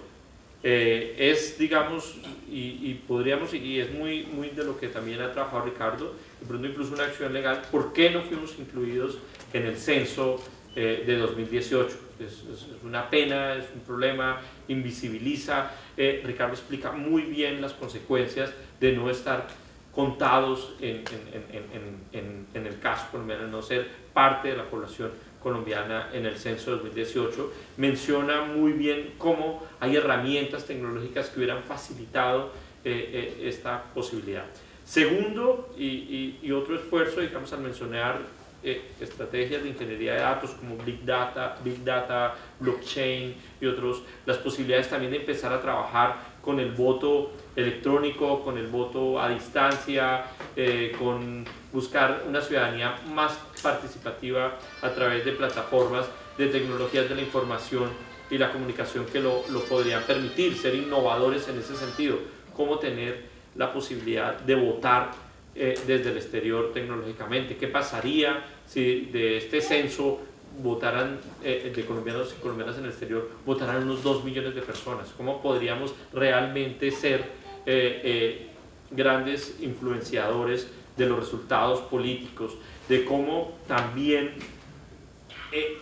Es, digamos, y podríamos, y es muy de lo que también ha trabajado Ricardo, de pronto incluso una acción legal, ¿por qué no fuimos incluidos en el censo de 2018? Es una pena, es un problema, invisibiliza. Ricardo explica muy bien las consecuencias de no estar contados en el caso colombiano, no ser parte de la población colombiana en el censo de 2018. Menciona muy bien cómo hay herramientas tecnológicas que hubieran facilitado esta posibilidad. Segundo, y otro esfuerzo, digamos, al mencionar estrategias de ingeniería de datos como Big Data, blockchain y otros, las posibilidades también de empezar a trabajar con el voto electrónico, con el voto a distancia, con buscar una ciudadanía más participativa a través de plataformas de tecnologías de la información y la comunicación que lo podrían permitir, ser innovadores en ese sentido, cómo tener la posibilidad de votar desde el exterior tecnológicamente. ¿Qué pasaría si de este censo votaran de colombianos y colombianas en el exterior, votaran unos 2 millones de personas? ¿Cómo podríamos realmente ser grandes influenciadores de los resultados políticos? De cómo también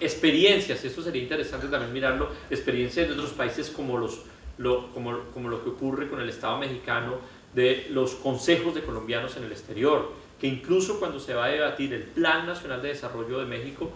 experiencias, esto sería interesante también mirarlo, experiencias de otros países como lo que ocurre con el Estado mexicano, de los consejos de colombianos en el exterior, que incluso cuando se va a debatir el Plan Nacional de Desarrollo de México,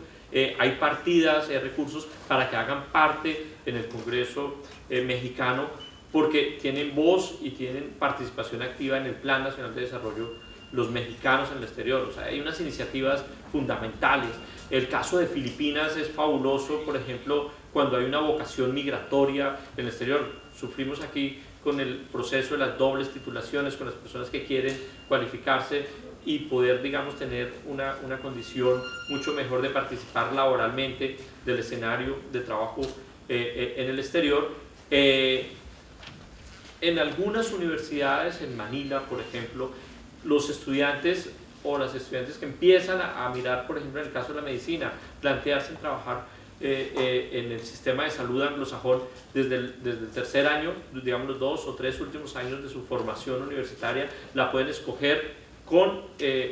hay partidas, hay recursos para que hagan parte en el Congreso mexicano, porque tienen voz y tienen participación activa en el Plan Nacional de Desarrollo los mexicanos en el exterior. O sea, hay unas iniciativas fundamentales. El caso de Filipinas es fabuloso, por ejemplo, cuando hay una vocación migratoria en el exterior. Sufrimos aquí con el proceso de las dobles titulaciones, con las personas que quieren cualificarse, y poder, digamos, tener una condición mucho mejor de participar laboralmente del escenario de trabajo en el exterior. En algunas universidades, en Manila, por ejemplo, los estudiantes o las estudiantes que empiezan a mirar, por ejemplo, en el caso de la medicina, plantearse en trabajar en el sistema de salud anglosajón desde el tercer año, digamos los 2 o 3 últimos años de su formación universitaria, la pueden escoger con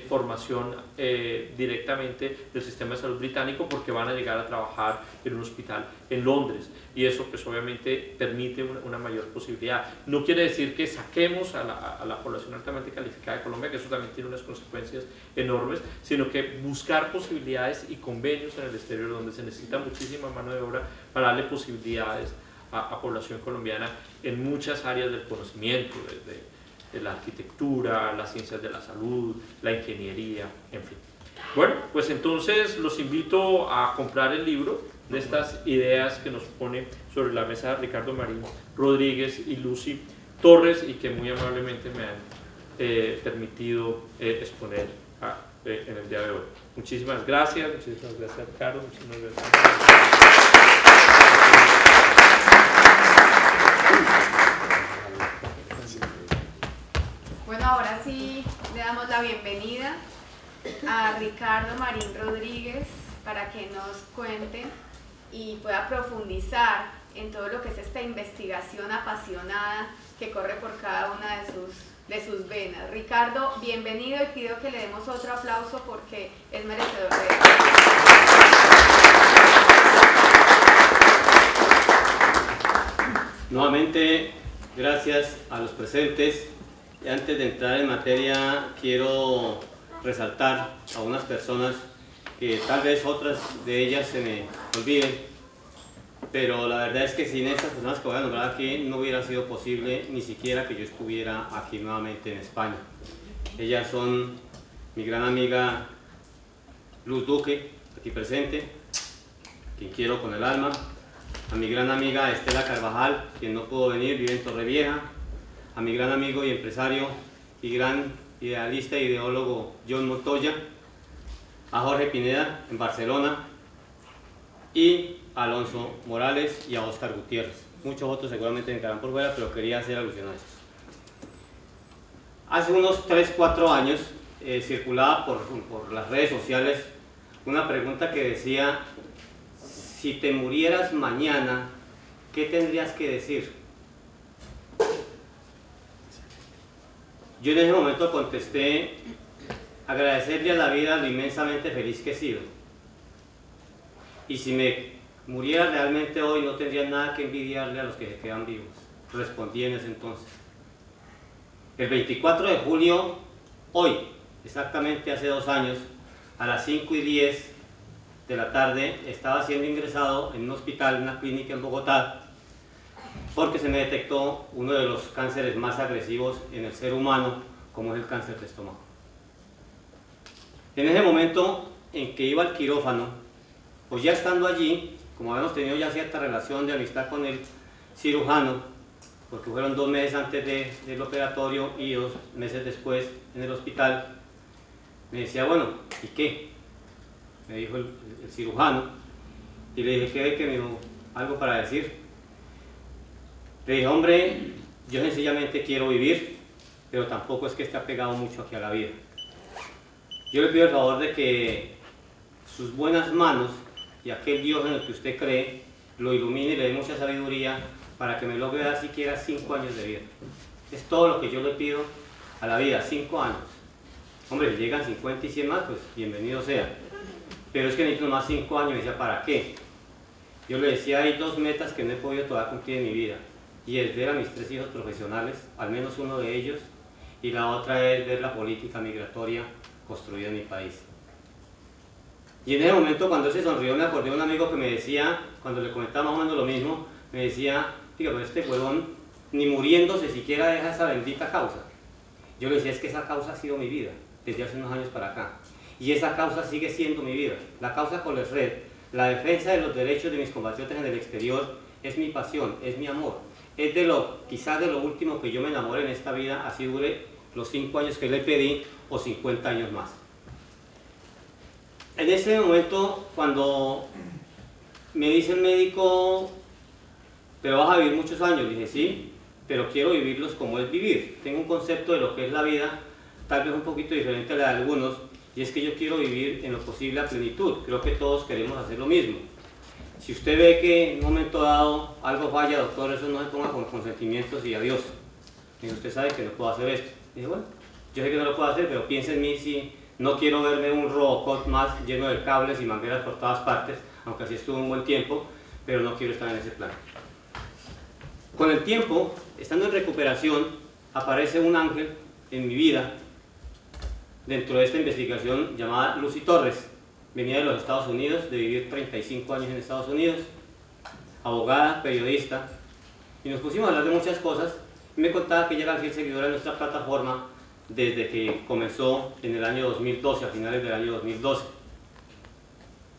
formación directamente del sistema de salud británico, porque van a llegar a trabajar en un hospital en Londres, y eso pues obviamente permite una mayor posibilidad. No quiere decir que saquemos a la población altamente calificada de Colombia, que eso también tiene unas consecuencias enormes, sino que buscar posibilidades y convenios en el exterior donde se necesita muchísima mano de obra para darle posibilidades a población colombiana en muchas áreas del conocimiento, desde la arquitectura, las ciencias de la salud, la ingeniería, en fin. Bueno, pues entonces los invito a comprar el libro de estas ideas que nos pone sobre la mesa Ricardo Marín Rodríguez y Lucy Torres, y que muy amablemente me han permitido exponer en el día de hoy. Muchísimas gracias Ricardo, muchísimas gracias. Bueno, ahora sí le damos la bienvenida a Ricardo Marín Rodríguez para que nos cuente y pueda profundizar en todo lo que es esta investigación apasionada que corre por cada una de sus venas. Ricardo, bienvenido, y pido que le demos otro aplauso porque es merecedor de eso. Nuevamente, gracias a los presentes. Y antes de entrar en materia, quiero resaltar a unas personas que tal vez otras de ellas se me olviden, pero la verdad es que sin estas personas que voy a nombrar aquí no hubiera sido posible ni siquiera que yo estuviera aquí nuevamente en España. Ellas son mi gran amiga Luz Duque, aquí presente, quien quiero con el alma, a mi gran amiga Estela Carvajal, quien no pudo venir, vive en Torrevieja, a mi gran amigo y empresario y gran idealista e ideólogo John Montoya, a Jorge Pineda en Barcelona, y a Alonso Morales y a Óscar Gutiérrez. Muchos otros seguramente me quedarán por fuera, pero quería hacer alusión a eso. Hace unos 3-4 años circulaba por las redes sociales una pregunta que decía: si te murieras mañana, ¿qué tendrías que decir? Yo en ese momento contesté: agradecerle a la vida lo inmensamente feliz que he sido. Y si me muriera realmente hoy, no tendría nada que envidiarle a los que se quedan vivos. Respondí en ese entonces. El 24 de julio, hoy, exactamente hace 2 años, a las 5:10 de la tarde, estaba siendo ingresado en un hospital, en una clínica en Bogotá, porque se me detectó uno de los cánceres más agresivos en el ser humano, como es el cáncer de estómago. En ese momento en que iba al quirófano, pues ya estando allí, como habíamos tenido ya cierta relación de amistad con el cirujano, porque fueron 2 meses antes del operatorio y 2 meses después en el hospital, me decía: bueno, ¿y qué? Me dijo el cirujano, y le dije: ¿qué ve que me dijo? ¿Algo para decir? Le dije: hombre, yo sencillamente quiero vivir, pero tampoco es que esté apegado mucho aquí a la vida. Yo le pido el favor de que sus buenas manos y aquel Dios en el que usted cree lo ilumine y le dé mucha sabiduría para que me logre dar siquiera 5 años de vida. Es todo lo que yo le pido a la vida, 5 años. Hombre, si llegan 50 y 100 más, pues bienvenido sea. Pero es que necesito más 5 años. Y decía: ¿para qué? Yo le decía: hay 2 metas que no he podido todavía cumplir en mi vida, y es ver a mis 3 hijos profesionales, al menos uno de ellos, y la otra es ver la política migratoria construida en mi país. Y en ese momento, cuando él se sonrió, me acordé de un amigo que me decía, cuando le comentaba más o menos lo mismo, me decía: diga, pero este huevón ni muriéndose siquiera deja esa bendita causa. Yo le decía: es que esa causa ha sido mi vida desde hace unos años para acá, y esa causa sigue siendo mi vida. La causa Colerred, la defensa de los derechos de mis compatriotas en el exterior, es mi pasión, es mi amor, es quizás de lo último que yo me enamore en esta vida, así dure los 5 años que le pedí o 50 años más. En ese momento, cuando me dice el médico, pero vas a vivir muchos años, dije sí, pero quiero vivirlos como es vivir. Tengo un concepto de lo que es la vida, tal vez un poquito diferente a la de algunos, y es que yo quiero vivir en lo posible a plenitud. Creo que todos queremos hacer lo mismo. Si usted ve que en un momento dado algo falla, doctor, eso no se ponga con sentimientos y adiós. Y usted sabe que no puedo hacer esto. Dije, bueno, yo sé que no lo puedo hacer, pero piense en mí si no quiero verme un Robocop más lleno de cables y mangueras por todas partes, aunque así estuvo un buen tiempo, pero no quiero estar en ese plan. Con el tiempo, estando en recuperación, aparece un ángel en mi vida dentro de esta investigación llamada Lucy Torres. Venía de los Estados Unidos, de vivir 35 años en Estados Unidos, abogada, periodista, y nos pusimos a hablar de muchas cosas, y me contaba que ella era fiel seguidora de nuestra plataforma desde que comenzó en el año 2012, a finales del año 2012.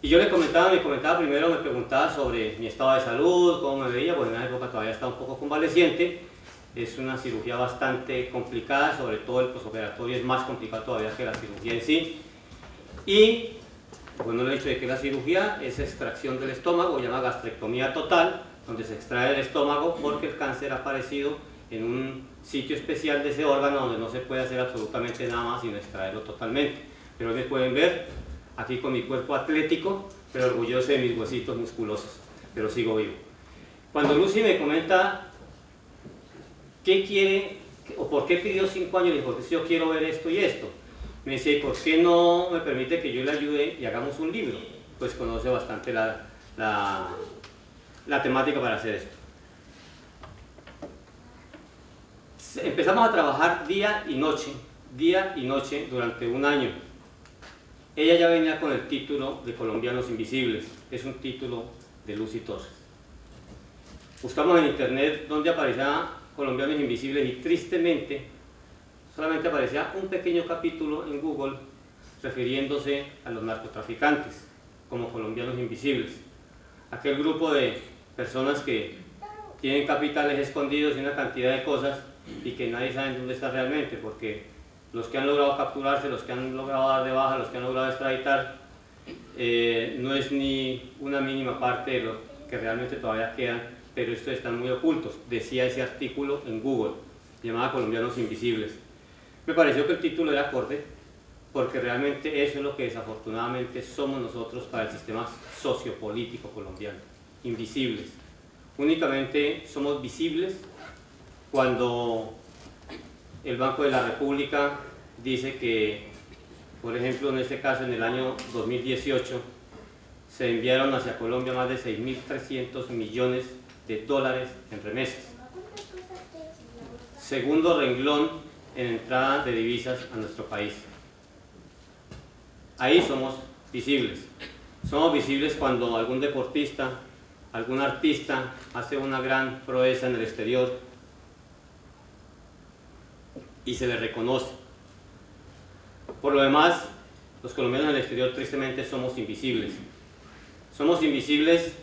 Y yo me comentaba primero, me preguntaba sobre mi estado de salud, cómo me veía, pues en esa época todavía estaba un poco convaleciente. Es una cirugía bastante complicada, sobre todo el postoperatorio es más complicado todavía que la cirugía en sí. Y bueno, el hecho de que la cirugía es extracción del estómago, llama gastrectomía total, donde se extrae el estómago porque el cáncer ha aparecido en un sitio especial de ese órgano donde no se puede hacer absolutamente nada más sino extraerlo totalmente. Pero hoy me pueden ver aquí con mi cuerpo atlético, pero orgulloso de mis huesitos musculosos, pero sigo vivo. Cuando Lucy me comenta qué quiere o por qué pidió 5 años, le digo, porque yo quiero ver esto y esto. Me dice, ¿y por qué no me permite que yo le ayude y hagamos un libro? Pues conoce bastante la temática para hacer esto. Empezamos a trabajar día y noche durante un año. Ella ya venía con el título de Colombianos Invisibles, es un título de Lucy Torres. Buscamos en internet donde aparecía Colombianos Invisibles y tristemente solamente aparecía un pequeño capítulo en Google refiriéndose a los narcotraficantes como colombianos invisibles. Aquel grupo de personas que tienen capitales escondidos y una cantidad de cosas y que nadie sabe dónde está realmente, porque los que han logrado capturarse, los que han logrado dar de baja, los que han logrado extraditar, no es ni una mínima parte de lo que realmente todavía quedan, pero estos están muy ocultos. Decía ese artículo en Google, llamado Colombianos Invisibles. Me pareció que el título era acorde, porque realmente eso es lo que desafortunadamente somos nosotros para el sistema sociopolítico colombiano, invisibles. Únicamente somos visibles cuando el Banco de la República dice que, por ejemplo, en este caso, en el año 2018, se enviaron hacia Colombia más de 6.300 millones de dólares en remesas. Segundo renglón en entrada de divisas a nuestro país. Ahí somos visibles. Somos visibles cuando algún deportista, algún artista hace una gran proeza en el exterior y se le reconoce. Por lo demás, los colombianos en el exterior tristemente somos invisibles. Somos invisibles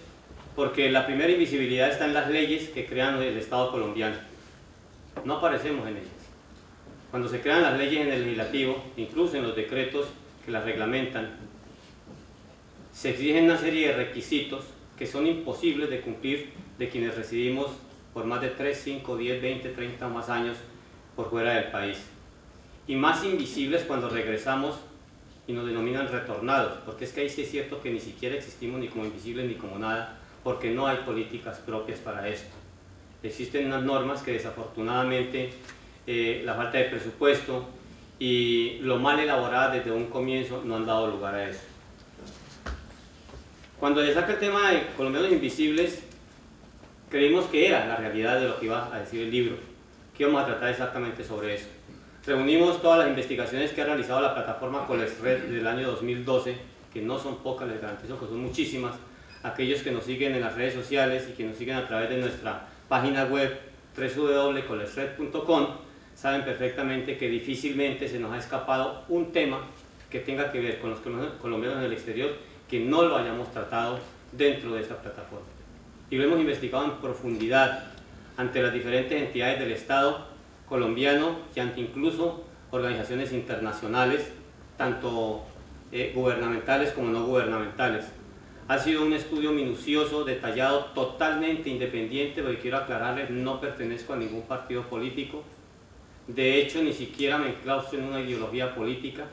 porque la primera invisibilidad está en las leyes que crean el Estado colombiano. No aparecemos en ellas. Cuando se crean las leyes en el legislativo, incluso en los decretos que las reglamentan, se exigen una serie de requisitos que son imposibles de cumplir de quienes residimos por más de 3, 5, 10, 20, 30 o más años por fuera del país. Y más invisibles cuando regresamos y nos denominan retornados, porque es que ahí sí es cierto que ni siquiera existimos ni como invisibles ni como nada, porque no hay políticas propias para esto. Existen unas normas que desafortunadamente la falta de presupuesto y lo mal elaborado desde un comienzo no han dado lugar a eso. Cuando le saca el tema de Colombianos Invisibles, creímos que era la realidad de lo que iba a decir el libro, que íbamos a tratar exactamente sobre eso. Reunimos todas las investigaciones que ha realizado la plataforma Colesred desde el año 2012, que no son pocas, les garantizo que son muchísimas. Aquellos que nos siguen en las redes sociales y que nos siguen a través de nuestra página web www.colesred.com saben perfectamente que difícilmente se nos ha escapado un tema que tenga que ver con los colombianos en el exterior que no lo hayamos tratado dentro de esta plataforma. Y lo hemos investigado en profundidad ante las diferentes entidades del Estado colombiano y ante incluso organizaciones internacionales, tanto gubernamentales como no gubernamentales. Ha sido un estudio minucioso, detallado, totalmente independiente, porque quiero aclararles, no pertenezco a ningún partido político. De hecho, ni siquiera me enclaustro en una ideología política.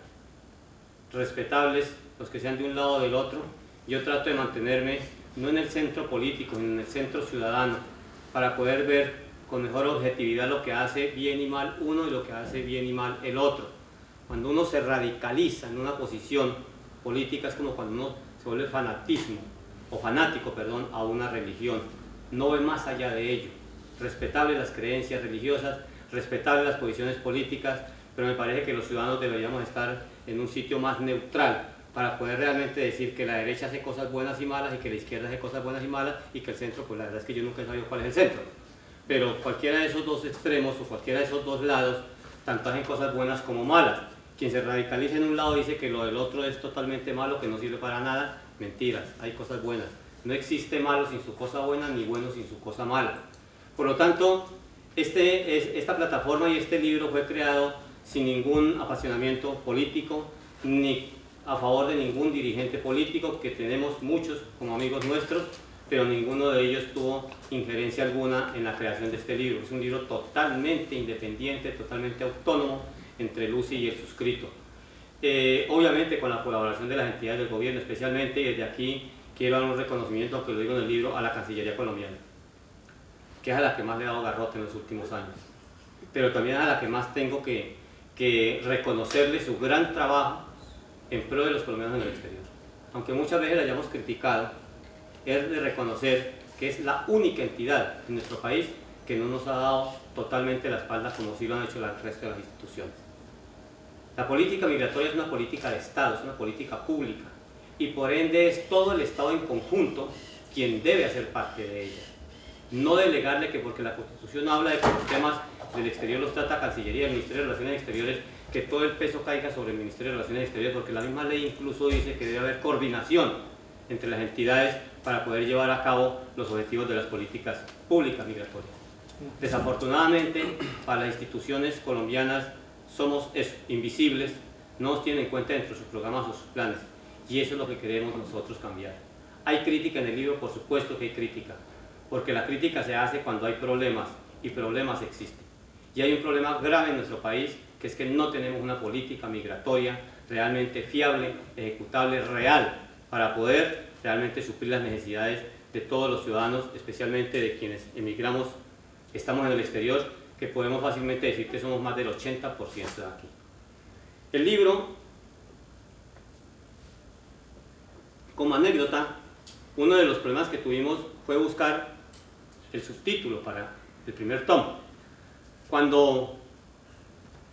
Respetables los que sean de un lado o del otro. Yo trato de mantenerme no en el centro político, sino en el centro ciudadano, para poder ver con mejor objetividad lo que hace bien y mal uno y lo que hace bien y mal el otro. Cuando uno se radicaliza en una posición política es como cuando uno se vuelve fanático, a una religión. No ve más allá de ello. Respetables las creencias religiosas, respetables las posiciones políticas, pero me parece que los ciudadanos deberíamos estar en un sitio más neutral para poder realmente decir que la derecha hace cosas buenas y malas y que la izquierda hace cosas buenas y malas y que el centro, pues la verdad es que yo nunca he sabido cuál es el centro. Pero cualquiera de esos dos extremos o cualquiera de esos dos lados, tanto hacen cosas buenas como malas. Quien se radicaliza en un lado dice que lo del otro es totalmente malo, que no sirve para nada. Mentiras, hay cosas buenas. No existe malo sin su cosa buena, ni bueno sin su cosa mala. Por lo tanto, esta plataforma y este libro fue creado sin ningún apasionamiento político, ni a favor de ningún dirigente político, que tenemos muchos como amigos nuestros, pero ninguno de ellos tuvo injerencia alguna en la creación de este libro. Es un libro totalmente independiente, totalmente autónomo entre Lucy y el suscrito. Obviamente con la colaboración de las entidades del gobierno, especialmente, y desde aquí quiero dar un reconocimiento, aunque lo digo en el libro, a la Cancillería colombiana, que es a la que más le ha dado garrote en los últimos años, pero también a la que más tengo que reconocerle su gran trabajo en pro de los colombianos en el exterior. Aunque muchas veces la hayamos criticado, es de reconocer que es la única entidad en nuestro país que no nos ha dado totalmente la espalda como sí lo han hecho el resto de las instituciones. La política migratoria es una política de Estado, es una política pública, y por ende es todo el Estado en conjunto quien debe hacer parte de ella. No delegarle que porque la Constitución habla de que los temas del exterior los trata Cancillería, el Ministerio de Relaciones Exteriores, que todo el peso caiga sobre el Ministerio de Relaciones Exteriores, porque la misma ley incluso dice que debe haber coordinación entre las entidades para poder llevar a cabo los objetivos de las políticas públicas migratorias. Desafortunadamente, para las instituciones colombianas somos invisibles, no nos tienen en cuenta dentro de sus programas o sus planes, y eso es lo que queremos nosotros cambiar. ¿Hay crítica en el libro? Por supuesto que hay crítica, porque la crítica se hace cuando hay problemas, y problemas existen. Y hay un problema grave en nuestro país, que es que no tenemos una política migratoria realmente fiable, ejecutable, real, para poder realmente suplir las necesidades de todos los ciudadanos, especialmente de quienes emigramos, estamos en el exterior, que podemos fácilmente decir que somos más del 80% de aquí. El libro, como anécdota, uno de los problemas que tuvimos fue buscar el subtítulo para el primer tomo. Cuando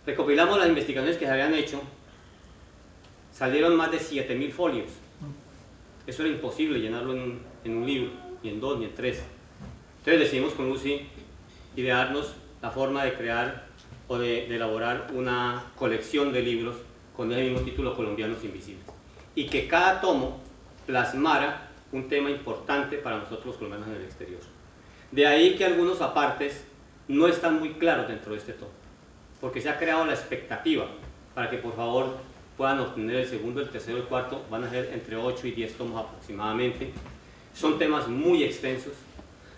recopilamos las investigaciones que se habían hecho, salieron más de 7.000 folios. Eso era imposible llenarlo en un libro, ni en 2, ni en 3. Entonces decidimos con Lucy idearnos la forma de crear o de elaborar una colección de libros con el mismo título, Colombianos Invisibles, y que cada tomo plasmara un tema importante para nosotros los colombianos en el exterior. De ahí que algunos apartes no están muy claros dentro de este tomo, porque se ha creado la expectativa para que por favor puedan obtener el segundo, el tercero, el cuarto. Van a ser entre 8 y 10 tomos aproximadamente. Son temas muy extensos,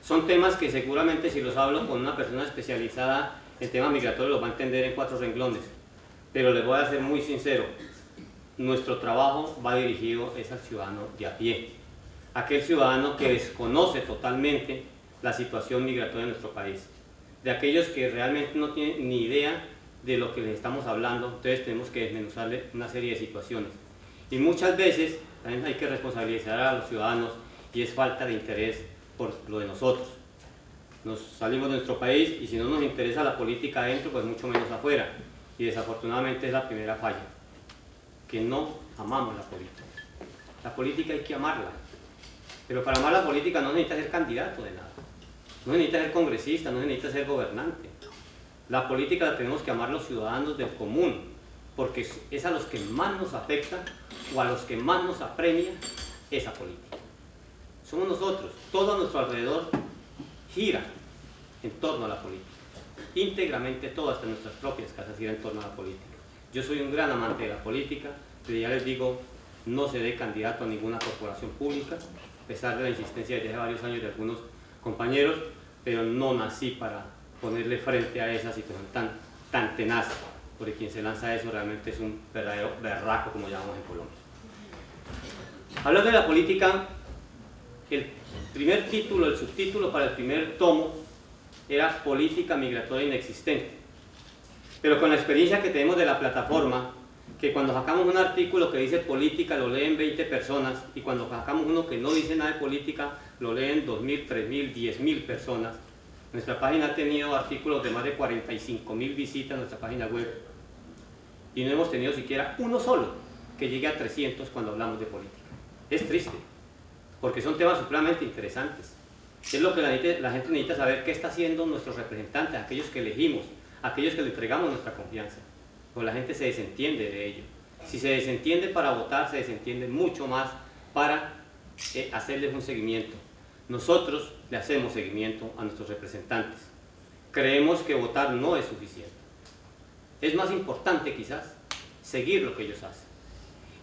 son temas que seguramente si los hablo con una persona especializada en temas migratorios los va a entender en 4 renglones, pero les voy a ser muy sincero, nuestro trabajo va dirigido es al ciudadano de a pie, aquel ciudadano que desconoce totalmente la situación migratoria de nuestro país, de aquellos que realmente no tienen ni idea de lo que les estamos hablando. Entonces tenemos que desmenuzarle una serie de situaciones, y muchas veces también hay que responsabilizar a los ciudadanos, y es falta de interés por lo de nosotros. Nos salimos de nuestro país y si no nos interesa la política adentro, pues mucho menos afuera, y desafortunadamente es la primera falla, que no amamos la política. La política hay que amarla, pero para amar la política no necesita ser candidato de nada, no necesita ser congresista, no necesita ser gobernante. La política la tenemos que amar los ciudadanos del común, porque es a los que más nos afecta o a los que más nos apremia esa política. Somos nosotros, todo a nuestro alrededor gira en torno a la política. íntegramente todo, hasta nuestras propias casas, gira en torno a la política. Yo soy un gran amante de la política, pero ya les digo, no seré candidato a ninguna corporación pública, a pesar de la insistencia desde hace varios años de algunos compañeros, pero no nací para ponerle frente a esa situación tan tenaz, porque quien se lanza a eso realmente es un verdadero berraco, como llamamos en Colombia. Hablando de la política, el primer título, el subtítulo para el primer tomo era Política Migratoria Inexistente. Pero con la experiencia que tenemos de la plataforma, que cuando sacamos un artículo que dice política lo leen 20 personas y cuando sacamos uno que no dice nada de política lo leen 2.000, 3.000, 10.000 personas. Nuestra página ha tenido artículos de más de 45.000 visitas en nuestra página web y no hemos tenido siquiera uno solo que llegue a 300 cuando hablamos de política. Es triste, porque son temas supremamente interesantes. Es lo que la gente necesita saber, qué está haciendo nuestros representantes, aquellos que elegimos, aquellos que le entregamos nuestra confianza. Pues la gente se desentiende de ello. Si se desentiende para votar, se desentiende mucho más para hacerles un seguimiento. Nosotros le hacemos seguimiento a nuestros representantes. Creemos que votar no es suficiente. Es más importante quizás seguir lo que ellos hacen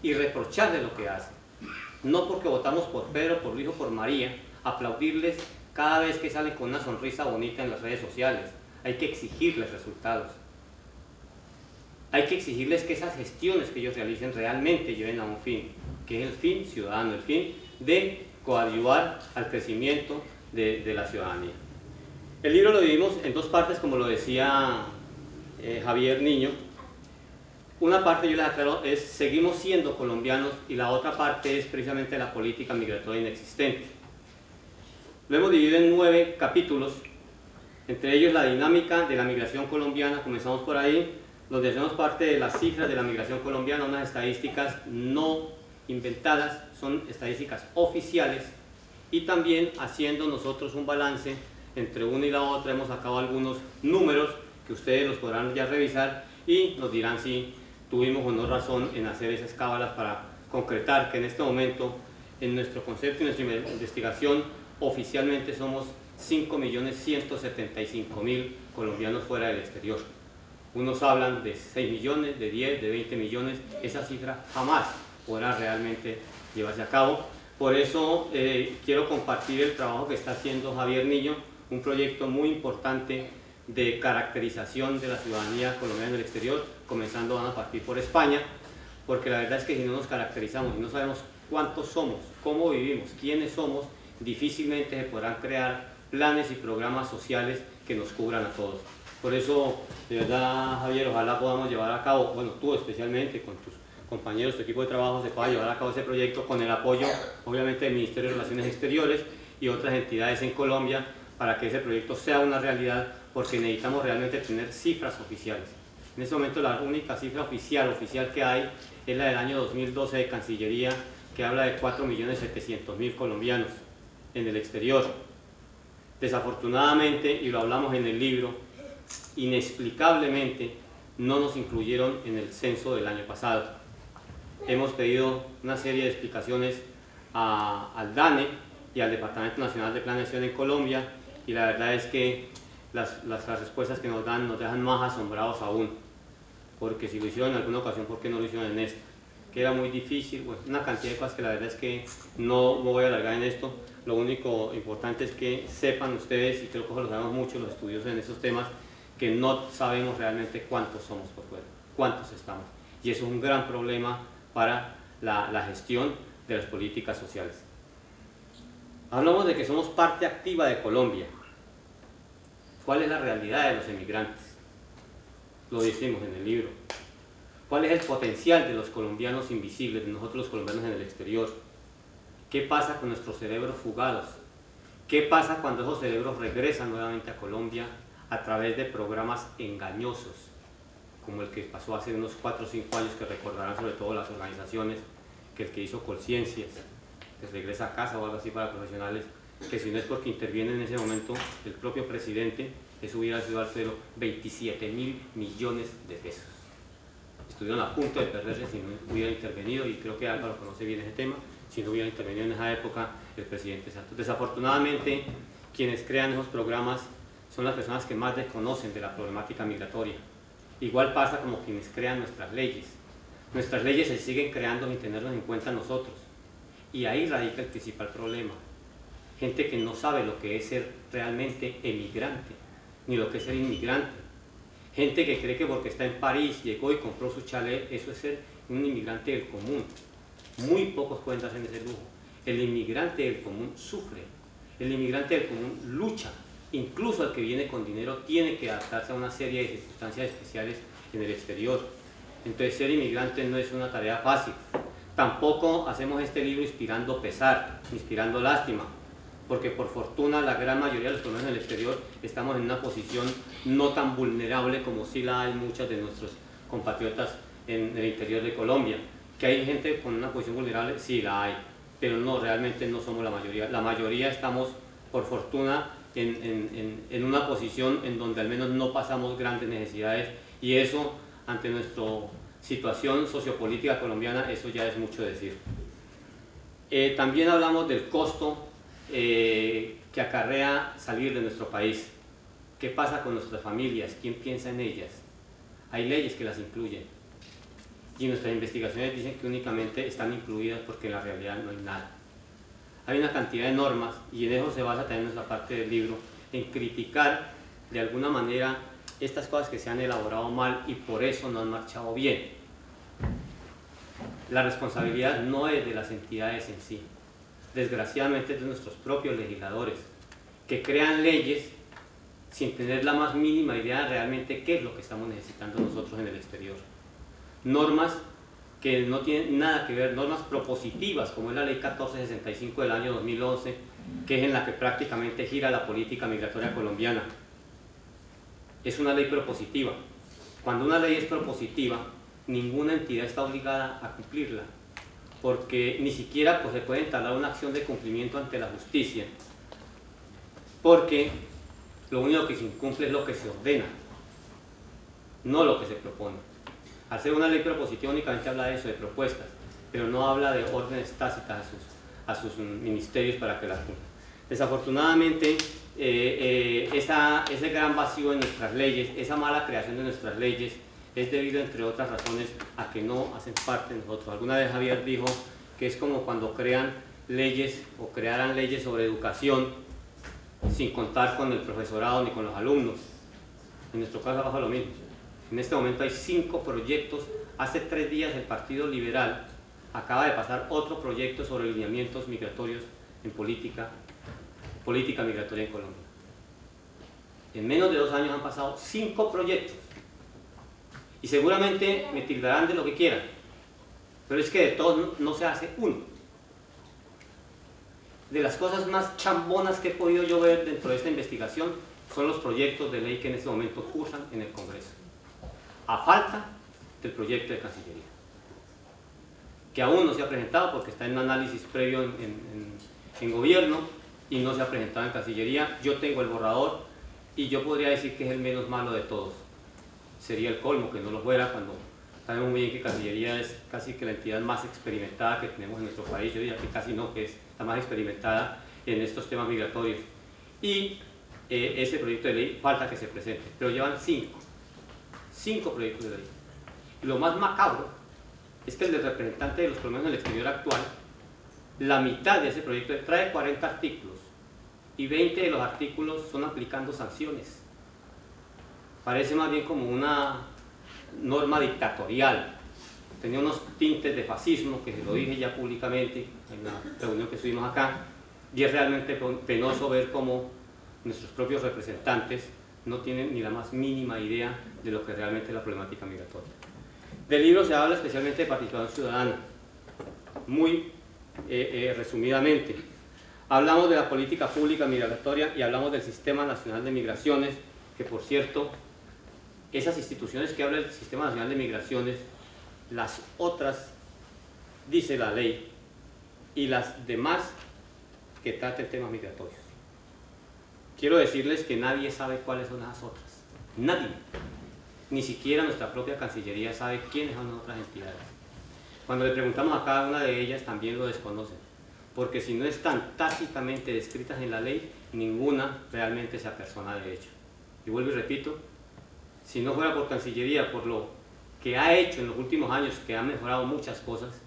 y reprocharles lo que hacen. No porque votamos por Pedro, por Luis o por María, aplaudirles cada vez que salen con una sonrisa bonita en las redes sociales. Hay que exigirles resultados. Hay que exigirles que esas gestiones que ellos realicen realmente lleven a un fin, que es el fin ciudadano, el fin de coadyuvar al crecimiento de la ciudadanía. El libro lo dividimos en dos partes, como lo decía Javier Niño. Una parte, yo les aclaro, es seguimos siendo colombianos y la otra parte es precisamente la política migratoria inexistente. Lo hemos dividido en 9 capítulos, entre ellos la dinámica de la migración colombiana, comenzamos por ahí, donde hacemos parte de las cifras de la migración colombiana, unas estadísticas no inventadas, son estadísticas oficiales, y también haciendo nosotros un balance entre una y la otra, hemos sacado algunos números que ustedes los podrán ya revisar y nos dirán si tuvimos o no razón en hacer esas cábalas para concretar que en este momento, en nuestro concepto y nuestra investigación, oficialmente somos 5.175.000 colombianos fuera del exterior. Unos hablan de 6 millones, de 10, de 20 millones, esa cifra jamás podrá realmente llevarse a cabo. Por eso quiero compartir el trabajo que está haciendo Javier Niño, un proyecto muy importante de caracterización de la ciudadanía colombiana en el exterior, comenzando a partir por España, porque la verdad es que si no nos caracterizamos y no sabemos cuántos somos, cómo vivimos, quiénes somos, difícilmente se podrán crear planes y programas sociales que nos cubran a todos. Por eso, de verdad, Javier, ojalá podamos llevar a cabo, bueno, tú especialmente, con tus compañeros, tu equipo de trabajo, se pueda llevar a cabo ese proyecto con el apoyo, obviamente, del Ministerio de Relaciones Exteriores y otras entidades en Colombia, para que ese proyecto sea una realidad, porque necesitamos realmente tener cifras oficiales. En este momento la única cifra oficial que hay es la del año 2012 de Cancillería, que habla de 4.700.000 colombianos en el exterior. Desafortunadamente, y lo hablamos en el libro, inexplicablemente no nos incluyeron en el censo del año pasado. Hemos pedido una serie de explicaciones al DANE y al Departamento Nacional de Planeación en Colombia, y la verdad es que las respuestas que nos dan nos dejan más asombrados aún, porque si lo hicieron en alguna ocasión, ¿por qué no lo hicieron en esta? Que era muy difícil, bueno, una cantidad de cosas que la verdad es que no me voy a alargar en esto. Lo único importante es que sepan ustedes, y creo que lo sabemos mucho los estudiosos en estos temas, que no sabemos realmente cuántos somos por fuera, cuántos estamos, y eso es un gran problema para la gestión de las políticas sociales. Hablamos de que somos parte activa de Colombia. ¿Cuál es la realidad de los emigrantes? Lo decimos en el libro. ¿Cuál es el potencial de los colombianos invisibles, de nosotros los colombianos en el exterior? ¿Qué pasa con nuestros cerebros fugados? ¿Qué pasa cuando esos cerebros regresan nuevamente a Colombia a través de programas engañosos, como el que pasó hace unos 4 o 5 años, que recordarán sobre todo las organizaciones, que el que hizo Colciencias, que regresa a casa o algo así para profesionales, que si no es porque interviene en ese momento el propio presidente, eso hubiera sido al cero 27.000 millones de pesos. Estuvieron a punto de perderse si no hubiera intervenido, y creo que Álvaro conoce bien ese tema, si no hubiera intervenido en esa época el presidente Santos. Desafortunadamente, quienes crean esos programas son las personas que más desconocen de la problemática migratoria. Igual pasa como quienes crean nuestras leyes. Nuestras leyes se siguen creando sin tenernos en cuenta nosotros. Y ahí radica el principal problema. Gente que no sabe lo que es ser realmente emigrante, ni lo que es ser inmigrante. Gente que cree que porque está en París, llegó y compró su chalet, eso es ser un inmigrante del común. Muy pocos pueden darse en ese lujo. El inmigrante del común sufre. El inmigrante del común lucha. Incluso el que viene con dinero tiene que adaptarse a una serie de circunstancias especiales en el exterior. Entonces ser inmigrante no es una tarea fácil. Tampoco hacemos este libro inspirando pesar, inspirando lástima, porque por fortuna la gran mayoría de los colombianos en el exterior estamos en una posición no tan vulnerable como sí la hay muchas de nuestros compatriotas en el interior de Colombia. Que hay gente con una posición vulnerable, sí la hay, pero no, realmente no somos la mayoría. La mayoría estamos, por fortuna, en una posición en donde al menos no pasamos grandes necesidades, y eso, ante nuestra situación sociopolítica colombiana, eso ya es mucho decir. También hablamos del costo que acarrea salir de nuestro país. ¿Qué pasa con nuestras familias? ¿Quién piensa en ellas? Hay leyes que las incluyen, y nuestras investigaciones dicen que únicamente están incluidas porque en la realidad no hay nada. Hay una cantidad de normas, y en eso se basa también nuestra parte del libro, en criticar de alguna manera estas cosas que se han elaborado mal y por eso no han marchado bien. La responsabilidad no es de las entidades en sí, desgraciadamente es de nuestros propios legisladores, que crean leyes sin tener la más mínima idea de realmente qué es lo que estamos necesitando nosotros en el exterior. Normas que no tienen nada que ver, normas propositivas, como es la Ley 1465 del año 2011, que es en la que prácticamente gira la política migratoria colombiana. Es una ley propositiva. Cuando una ley es propositiva, ninguna entidad está obligada a cumplirla, porque ni siquiera pues, se puede entablar una acción de cumplimiento ante la justicia, porque lo único que se incumple es lo que se ordena, no lo que se propone. Al ser una ley propositiva únicamente habla de eso, de propuestas, pero no habla de órdenes tácitas a sus ministerios para que las cumplan. Desafortunadamente, ese gran vacío en nuestras leyes, esa mala creación de nuestras leyes, es debido, entre otras razones, a que no hacen parte de nosotros. Alguna vez Javier dijo que es como cuando crean leyes o crearan leyes sobre educación sin contar con el profesorado ni con los alumnos. En nuestro caso pasa lo mismo. En este momento hay 5 proyectos. Hace 3 días el Partido Liberal acaba de pasar otro proyecto sobre lineamientos migratorios en política migratoria en Colombia. En menos de 2 años han pasado 5 proyectos. Y seguramente me tildarán de lo que quieran, pero es que de todos no se hace uno. De las cosas más chambonas que he podido yo ver dentro de esta investigación son los proyectos de ley que en este momento cursan en el Congreso, a falta del proyecto de Cancillería, que aún no se ha presentado porque está en un análisis previo en gobierno y no se ha presentado en Cancillería. Yo tengo el borrador y yo podría decir que es el menos malo de todos. Sería el colmo que no lo fuera, cuando sabemos muy bien que Cancillería es casi que la entidad más experimentada que tenemos en nuestro país. Yo diría que casi no, que es la más experimentada en estos temas migratorios. Y ese proyecto de ley falta que se presente, pero llevan 5 proyectos de ley. Y lo más macabro es que el del representante de los colombianos en el exterior actual, la mitad de ese proyecto trae 40 artículos y 20 de los artículos son aplicando sanciones. Parece más bien como una norma dictatorial. Tenía unos tintes de fascismo, que se lo dije ya públicamente en la reunión que estuvimos acá, y es realmente penoso ver cómo nuestros propios representantes no tienen ni la más mínima idea de lo que realmente es la problemática migratoria. Del libro se habla especialmente de participación ciudadana, muy resumidamente. Hablamos de la política pública migratoria y hablamos del Sistema Nacional de Migraciones, que por cierto, esas instituciones que habla del Sistema Nacional de Migraciones, las otras, dice la ley, y las demás que traten temas migratorios. Quiero decirles que nadie sabe cuáles son esas otras. Nadie. Ni siquiera nuestra propia Cancillería sabe quiénes son las otras entidades. Cuando le preguntamos a cada una de ellas, también lo desconocen. Porque si no están tácitamente descritas en la ley, ninguna realmente se apersona de hecho. Y vuelvo y repito, si no fuera por Cancillería, por lo que ha hecho en los últimos años, que ha mejorado muchas cosas,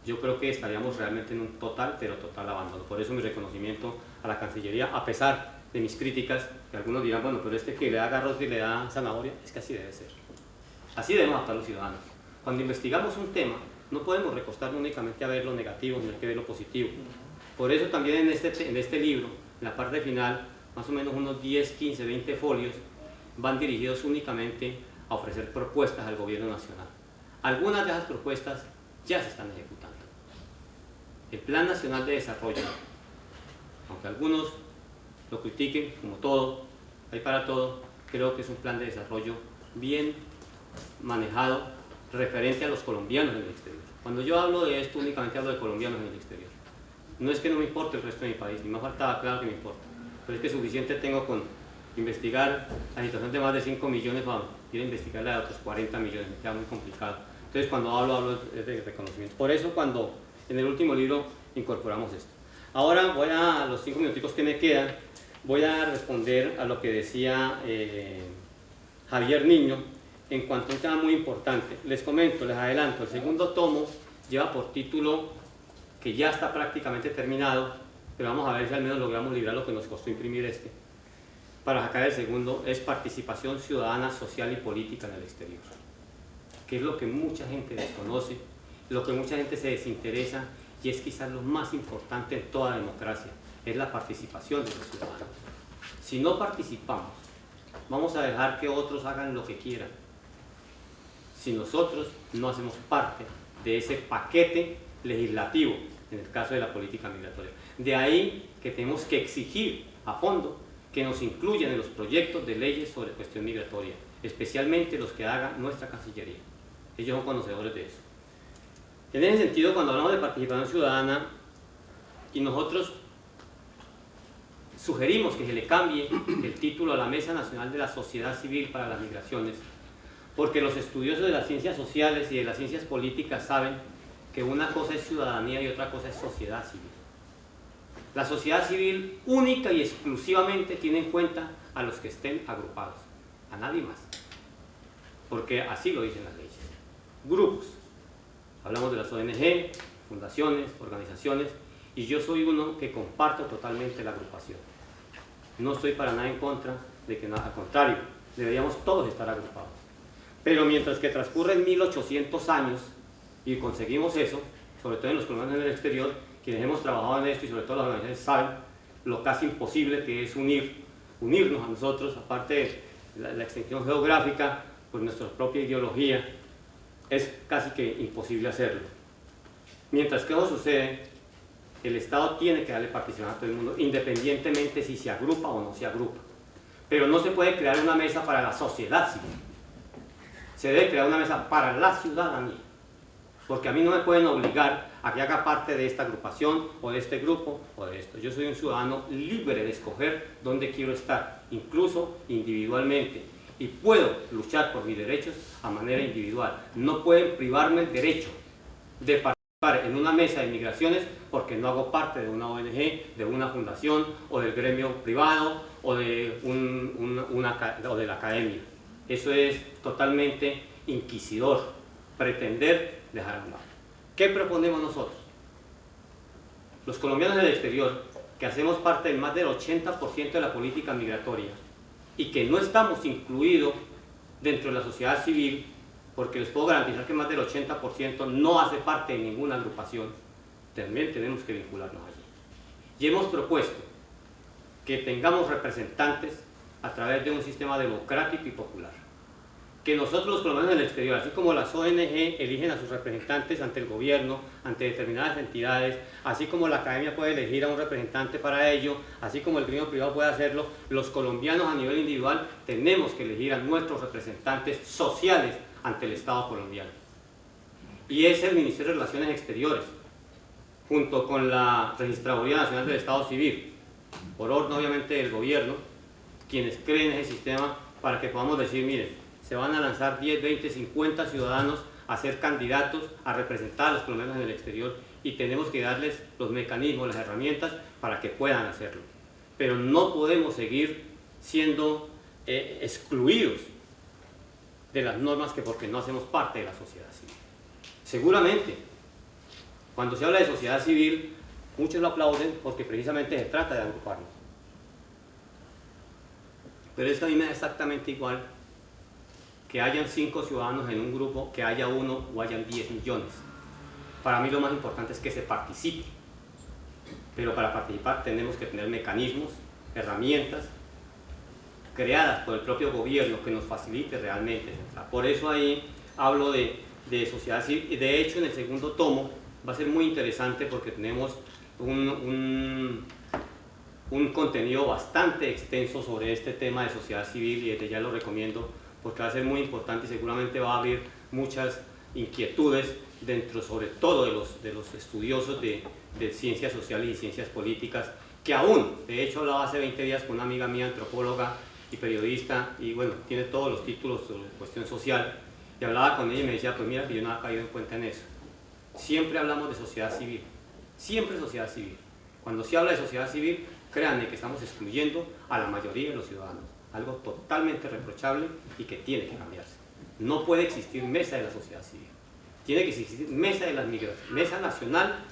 yo creo que estaríamos realmente en un total, pero total abandono. Por eso mi reconocimiento a la Cancillería, a pesar de mis críticas, que algunos dirán, bueno, pero este que le da garrote y le da zanahoria, es que así debe ser. Así debemos actuar los ciudadanos. Cuando investigamos un tema, no podemos recostarnos únicamente a ver lo negativo, ni hay que ver lo positivo. Por eso también en este libro, en la parte final, más o menos unos 10, 15, 20 folios, van dirigidos únicamente a ofrecer propuestas al gobierno nacional. Algunas de esas propuestas ya se están ejecutando. El Plan Nacional de Desarrollo, aunque algunos lo critiquen, como todo, hay para todo, creo que es un plan de desarrollo bien manejado, referente a los colombianos en el exterior. Cuando yo hablo de esto, únicamente hablo de colombianos en el exterior. No es que no me importe el resto de mi país, ni me faltaba, claro que me importa, pero es que suficiente tengo con investigar la situación de más de 5 millones para ir a investigar la de otros 40 millones, me queda muy complicado. Entonces cuando hablo de reconocimiento. Por eso cuando en el último libro incorporamos esto. Ahora voy a los 5 minuticos que me quedan, voy a responder a lo que decía Javier Niño en cuanto a un tema muy importante. Les comento, les adelanto, el segundo tomo lleva por título, que ya está prácticamente terminado, pero vamos a ver si al menos logramos librar lo que nos costó imprimir este. Para sacar el segundo es participación ciudadana, social y política en el exterior, que es lo que mucha gente desconoce, lo que mucha gente se desinteresa, y es quizás lo más importante en toda democracia, es la participación de los ciudadanos. Si no participamos, vamos a dejar que otros hagan lo que quieran, si nosotros no hacemos parte de ese paquete legislativo, en el caso de la política migratoria. De ahí que tenemos que exigir a fondo que nos incluyan en los proyectos de leyes sobre cuestión migratoria, especialmente los que haga nuestra Cancillería. Ellos son conocedores de eso. En ese sentido, cuando hablamos de participación ciudadana, y nosotros sugerimos que se le cambie el título a la Mesa Nacional de la Sociedad Civil para las Migraciones, porque los estudiosos de las ciencias sociales y de las ciencias políticas saben que una cosa es ciudadanía y otra cosa es sociedad civil. La sociedad civil única y exclusivamente tiene en cuenta a los que estén agrupados, a nadie más, porque así lo dicen las leyes. Grupos, hablamos de las ONG, fundaciones, organizaciones, y yo soy uno que comparto totalmente la agrupación. No estoy para nada en contra de que nada, al contrario, deberíamos todos estar agrupados. Pero mientras que transcurren 1800 años y conseguimos eso, sobre todo en los colombianos en el exterior, quienes hemos trabajado en esto y sobre todo las organizaciones saben lo casi imposible que es unirnos a nosotros, aparte de la extensión geográfica, por nuestra propia ideología, es casi que imposible hacerlo. Mientras que eso sucede, el Estado tiene que darle participación a todo el mundo, independientemente si se agrupa o no se agrupa. Pero no se puede crear una mesa para la sociedad civil. Se debe crear una mesa para la ciudadanía, porque a mí no me pueden obligar a que haga parte de esta agrupación o de este grupo o de esto. Yo soy un ciudadano libre de escoger dónde quiero estar, incluso individualmente, y puedo luchar por mis derechos a manera individual. No pueden privarme el derecho de participar en una mesa de migraciones porque no hago parte de una ONG, de una fundación o del gremio privado o de, o de la academia. Eso es totalmente inquisidor, pretender dejar a un lado. ¿Qué proponemos nosotros? Los colombianos en el exterior, que hacemos parte del más del 80% de la política migratoria y que no estamos incluidos dentro de la sociedad civil, porque les puedo garantizar que más del 80% no hace parte de ninguna agrupación, también tenemos que vincularnos allí. Y hemos propuesto que tengamos representantes a través de un sistema democrático y popular. Que nosotros los colombianos en el exterior, así como las ONG eligen a sus representantes ante el gobierno, ante determinadas entidades, así como la academia puede elegir a un representante para ello, así como el gremio privado puede hacerlo, los colombianos a nivel individual tenemos que elegir a nuestros representantes sociales ante el Estado colombiano. Y es el Ministerio de Relaciones Exteriores, junto con la Registraduría Nacional del Estado Civil, por orden obviamente del gobierno, quienes creen ese sistema para que podamos decir, miren, se van a lanzar 10, 20, 50 ciudadanos a ser candidatos a representar a los colombianos en el exterior y tenemos que darles los mecanismos, las herramientas para que puedan hacerlo. Pero no podemos seguir siendo excluidos de las normas que porque no hacemos parte de la sociedad civil. Seguramente, cuando se habla de sociedad civil, muchos lo aplauden porque precisamente se trata de agruparnos. Pero es que a mí me da exactamente igual que hayan 5 ciudadanos en un grupo, que haya 1 o hayan 10 millones. Para mí lo más importante es que se participe. Pero para participar tenemos que tener mecanismos, herramientas, creadas por el propio gobierno que nos facilite realmente. Por eso ahí hablo de sociedad civil. Y de hecho en el segundo tomo va a ser muy interesante porque tenemos un contenido bastante extenso sobre este tema de sociedad civil y desde ya lo recomiendo porque va a ser muy importante y seguramente va a abrir muchas inquietudes dentro sobre todo de los estudiosos de ciencias sociales y ciencias políticas que aún, de hecho hablaba hace 20 días con una amiga mía, antropóloga y periodista y bueno, tiene todos los títulos sobre cuestión social y hablaba con ella y me decía, pues mira que yo no había caído en cuenta en eso. Siempre hablamos de sociedad civil, siempre sociedad civil. Cuando se habla de sociedad civil, créanme que estamos excluyendo a la mayoría de los ciudadanos, algo totalmente reprochable y que tiene que cambiarse. No puede existir mesa de la sociedad civil, tiene que existir mesa de las migraciones, mesa nacional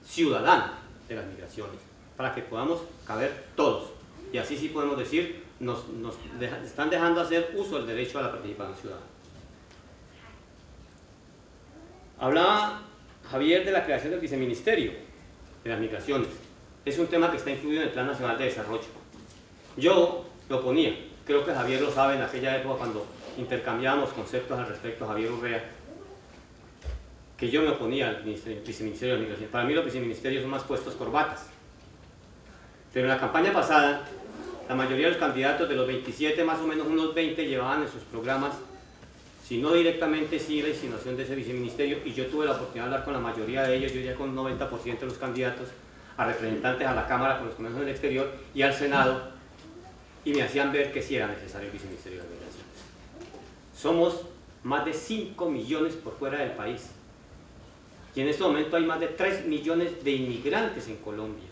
ciudadana de las migraciones, para que podamos caber todos. Y así sí podemos decir, están dejando hacer uso del derecho a la participación ciudadana. Hablaba Javier de la creación del viceministerio de las migraciones. Es un tema que está incluido en el Plan Nacional de Desarrollo. Yo lo ponía, creo que Javier lo sabe en aquella época cuando intercambiábamos conceptos al respecto, Javier Urrea, que yo me oponía al viceministerio de migración. Para mí los viceministerios son más puestos corbatas. Pero en la campaña pasada, la mayoría de los candidatos de los 27, más o menos unos 20, llevaban en sus programas, si no directamente, sí la insinuación de ese viceministerio, y yo tuve la oportunidad de hablar con la mayoría de ellos, yo ya con 90% de los candidatos, a representantes a la Cámara con los comercios del exterior y al Senado, y me hacían ver que sí era necesario el viceministerio de migraciones. Somos más de 5 millones por fuera del país, y en este momento hay más de 3 millones de inmigrantes en Colombia.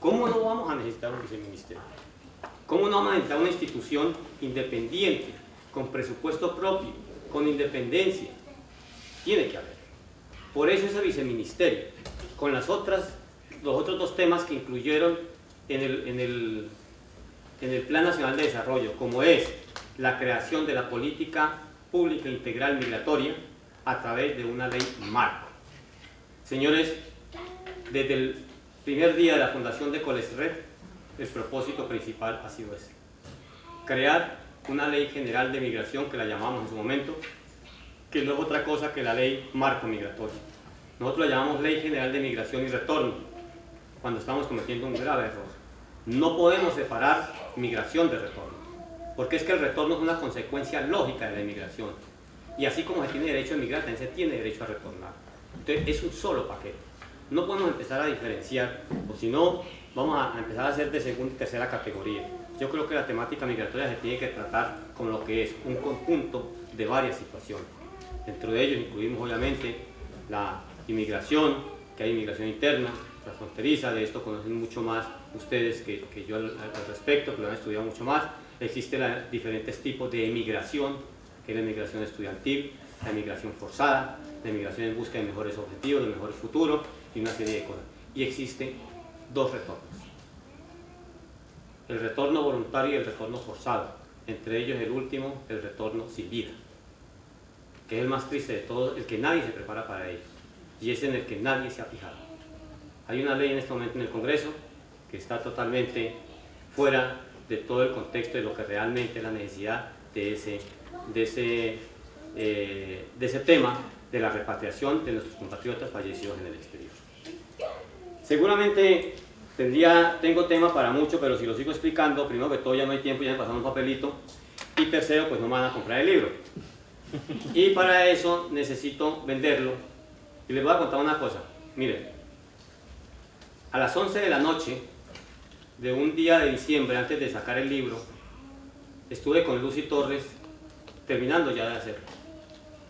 ¿Cómo no vamos a necesitar un viceministerio? ¿Cómo no vamos a necesitar una institución independiente, con presupuesto propio, con independencia? Tiene que haber. Por eso ese viceministerio, con los otros 2 temas que incluyeron en el Plan Nacional de Desarrollo, como es la creación de la política pública integral migratoria a través de una ley marco. Señores, desde el primer día de la fundación de Colesred, el propósito principal ha sido ese: crear una ley general de migración, que la llamamos en su momento, que no es otra cosa que la ley marco migratoria. Nosotros la llamamos Ley General de Migración y Retorno, cuando estamos cometiendo un grave error. No podemos separar migración de retorno, porque es que el retorno es una consecuencia lógica de la inmigración. Y así como se tiene derecho a emigrar, también se tiene derecho a retornar. Entonces es un solo paquete. No podemos empezar a diferenciar, o si no, vamos a empezar a hacer de segunda y tercera categoría. Yo creo que la temática migratoria se tiene que tratar con lo que es un conjunto de varias situaciones. Dentro de ellos incluimos obviamente la inmigración, que hay inmigración interna, transfronteriza, de esto conocen mucho más ustedes que yo al respecto, que lo han estudiado mucho más. Existen diferentes tipos de emigración, que es la emigración estudiantil, la emigración forzada, la emigración en busca de mejores objetivos, de mejores futuros y una serie de cosas. Y existen 2 retornos: el retorno voluntario y el retorno forzado, entre ellos el último, el retorno sin vida, que es el más triste de todos, el que nadie se prepara para ello y es en el que nadie se ha fijado. Hay una ley en este momento en el Congreso que está totalmente fuera de todo el contexto de lo que realmente es la necesidad de ese tema de la repatriación de nuestros compatriotas fallecidos en el exterior. Seguramente tengo tema para mucho, pero si lo sigo explicando, primero que todo ya no hay tiempo, ya me pasaron un papelito, y tercero, pues no me van a comprar el libro. Y para eso necesito venderlo. Y les voy a contar una cosa. Miren, a las 11 de la noche de un día de diciembre, antes de sacar el libro, estuve con Lucy Torres terminando ya de hacerlo.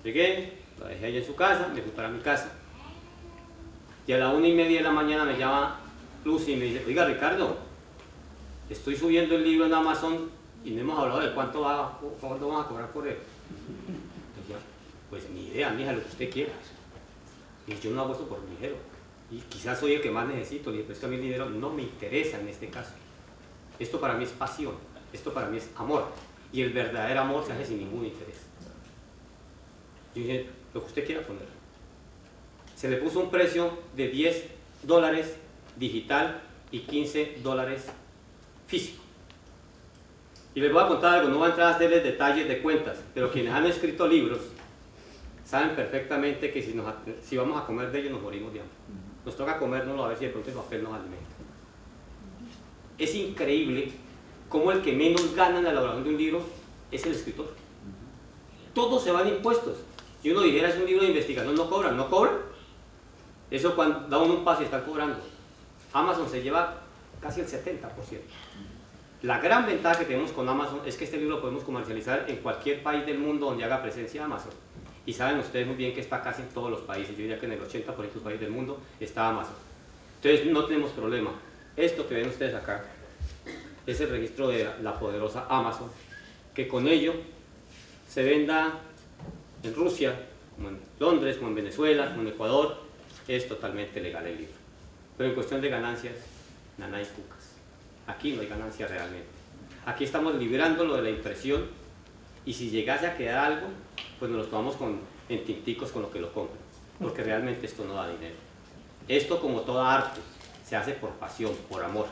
Llegué, la dejé allá en su casa, me fui para mi casa, y a la 1:30 de la mañana me llama Lucy y me dice: oiga Ricardo, estoy subiendo el libro en Amazon y no hemos hablado de cuánto vamos a cobrar por él. Entonces, pues ni idea, mija, lo que usted quiera. Y yo no hago esto por dinero. Y quizás soy el que más necesito, y después que a mí el dinero no me interesa en este caso. Esto para mí es pasión, esto para mí es amor. Y el verdadero amor se hace sin ningún interés. Yo dije, lo que usted quiera poner. Se le puso un precio de $10 digital y $15 físico. Y les voy a contar algo, no voy a entrar a hacerles detalles de cuentas, pero quienes han escrito libros saben perfectamente que si vamos a comer de ellos nos morimos de hambre. Nos toca comérnoslo a ver si de pronto el papel nos alimenta. Es increíble cómo el que menos gana en la elaboración de un libro es el escritor. Todo se va en impuestos. Si uno dijera es un libro de investigación, no cobran, no cobran. Eso cuando da uno un paso y están cobrando. Amazon se lleva casi el 70%. La gran ventaja que tenemos con Amazon es que este libro lo podemos comercializar en cualquier país del mundo donde haga presencia Amazon. Y saben ustedes muy bien que está casi en todos los países. Yo diría que en el 80% de los países del mundo está Amazon. Entonces no tenemos problema. Esto que ven ustedes acá es el registro de la poderosa Amazon, que con ello se venda en Rusia, como en Londres, como en Venezuela, como en Ecuador, es totalmente legal el libro. Pero en cuestión de ganancias, nada y cucas. Aquí no hay ganancia realmente. Aquí estamos librándolo de la impresión y si llegase a quedar algo, pues nos lo tomamos en tinticos con lo que lo compran, porque realmente esto no da dinero. Esto, como toda arte, se hace por pasión, por amor.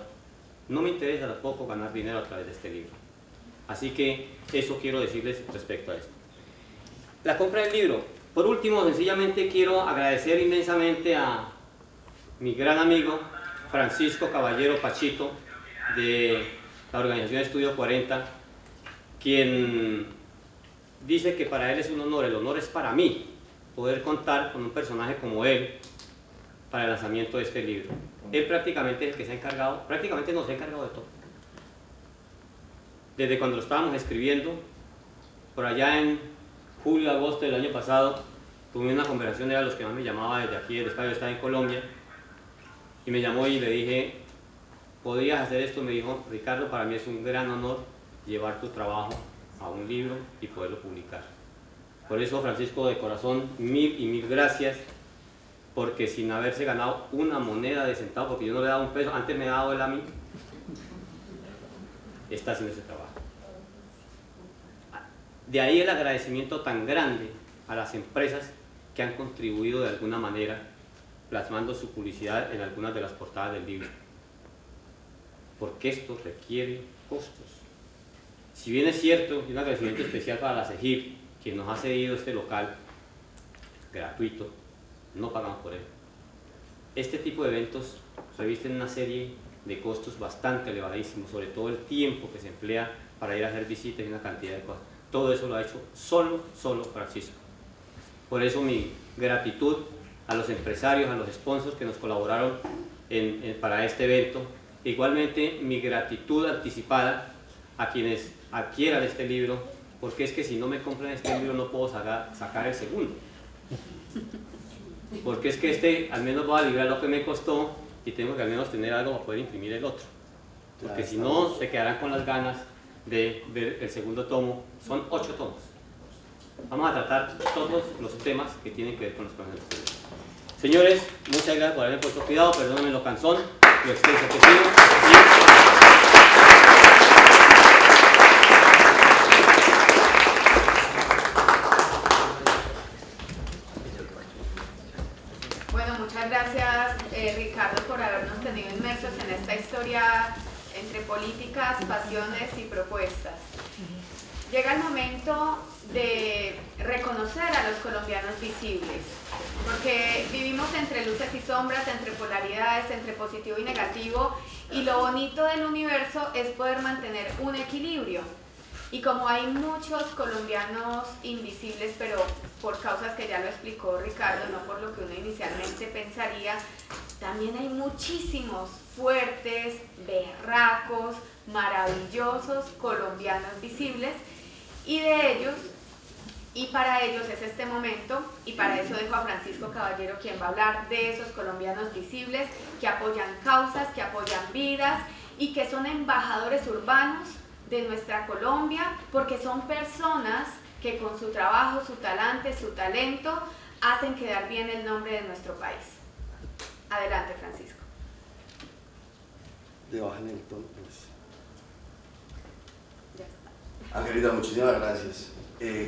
No me interesa tampoco ganar dinero a través de este libro. Así que eso quiero decirles respecto a esto. La compra del libro. Por último, sencillamente quiero agradecer inmensamente a mi gran amigo Francisco Caballero Pachito de la organización Estudio 40, quien dice que para él es un honor, el honor es para mí poder contar con un personaje como él para el lanzamiento de este libro. Él prácticamente es el que se ha encargado, prácticamente nos ha encargado de todo. Desde cuando lo estábamos escribiendo, por allá en julio, agosto del año pasado, tuve una conversación, era los que más me llamaba desde aquí, del estadio, estaba en Colombia, y me llamó y le dije, ¿podrías hacer esto? Me dijo, Ricardo, para mí es un gran honor llevar tu trabajo a un libro y poderlo publicar. Por eso, Francisco, de corazón, mil y mil gracias, porque sin haberse ganado una moneda de centavo, porque yo no le he dado un peso, antes me ha dado él a mí, está haciendo ese trabajo. De ahí el agradecimiento tan grande a las empresas que han contribuido de alguna manera plasmando su publicidad en algunas de las portadas del libro, porque esto requiere costos. Si bien es cierto, y un agradecimiento especial para la CEGIP, quien nos ha cedido este local gratuito, no pagamos por él. Este tipo de eventos revisten una serie de costos bastante elevadísimos, sobre todo el tiempo que se emplea para ir a hacer visitas y una cantidad de cosas. Todo eso lo ha hecho solo Francisco. Por eso mi gratitud a los empresarios, a los sponsors que nos colaboraron para este evento. Igualmente mi gratitud anticipada a quienes adquieran este libro, porque es que si no me compran este libro no puedo sacar el segundo. Porque es que este al menos va a librar lo que me costó y tengo que al menos tener algo para poder imprimir el otro. Porque si no, se quedarán con las ganas de ver el segundo tomo. Son 8 tomos. Vamos a tratar todos los temas que tienen que ver con los problemas. Señores, muchas gracias por haberme puesto cuidado, perdónenme lo cansón, lo extenso que sigo. Bueno, muchas gracias Ricardo por habernos tenido inmersos en esta historia entre políticas, pasiones y propuestas. Llega el momento de reconocer a los colombianos visibles, porque vivimos entre luces y sombras, entre polaridades, entre positivo y negativo, y lo bonito del universo es poder mantener un equilibrio. Y como hay muchos colombianos invisibles, pero por causas que ya lo explicó Ricardo, no por lo que uno inicialmente pensaría, también hay muchísimos fuertes, berracos, maravillosos colombianos visibles, y de ellos, y para ellos es este momento, y para eso dejo a Francisco Caballero, quien va a hablar de esos colombianos visibles que apoyan causas, que apoyan vidas y que son embajadores urbanos de nuestra Colombia, porque son personas que con su trabajo, su talento, hacen quedar bien el nombre de nuestro país. Adelante, Francisco. De bajan el tono, pues. Ya está. Angelita, muchísimas gracias.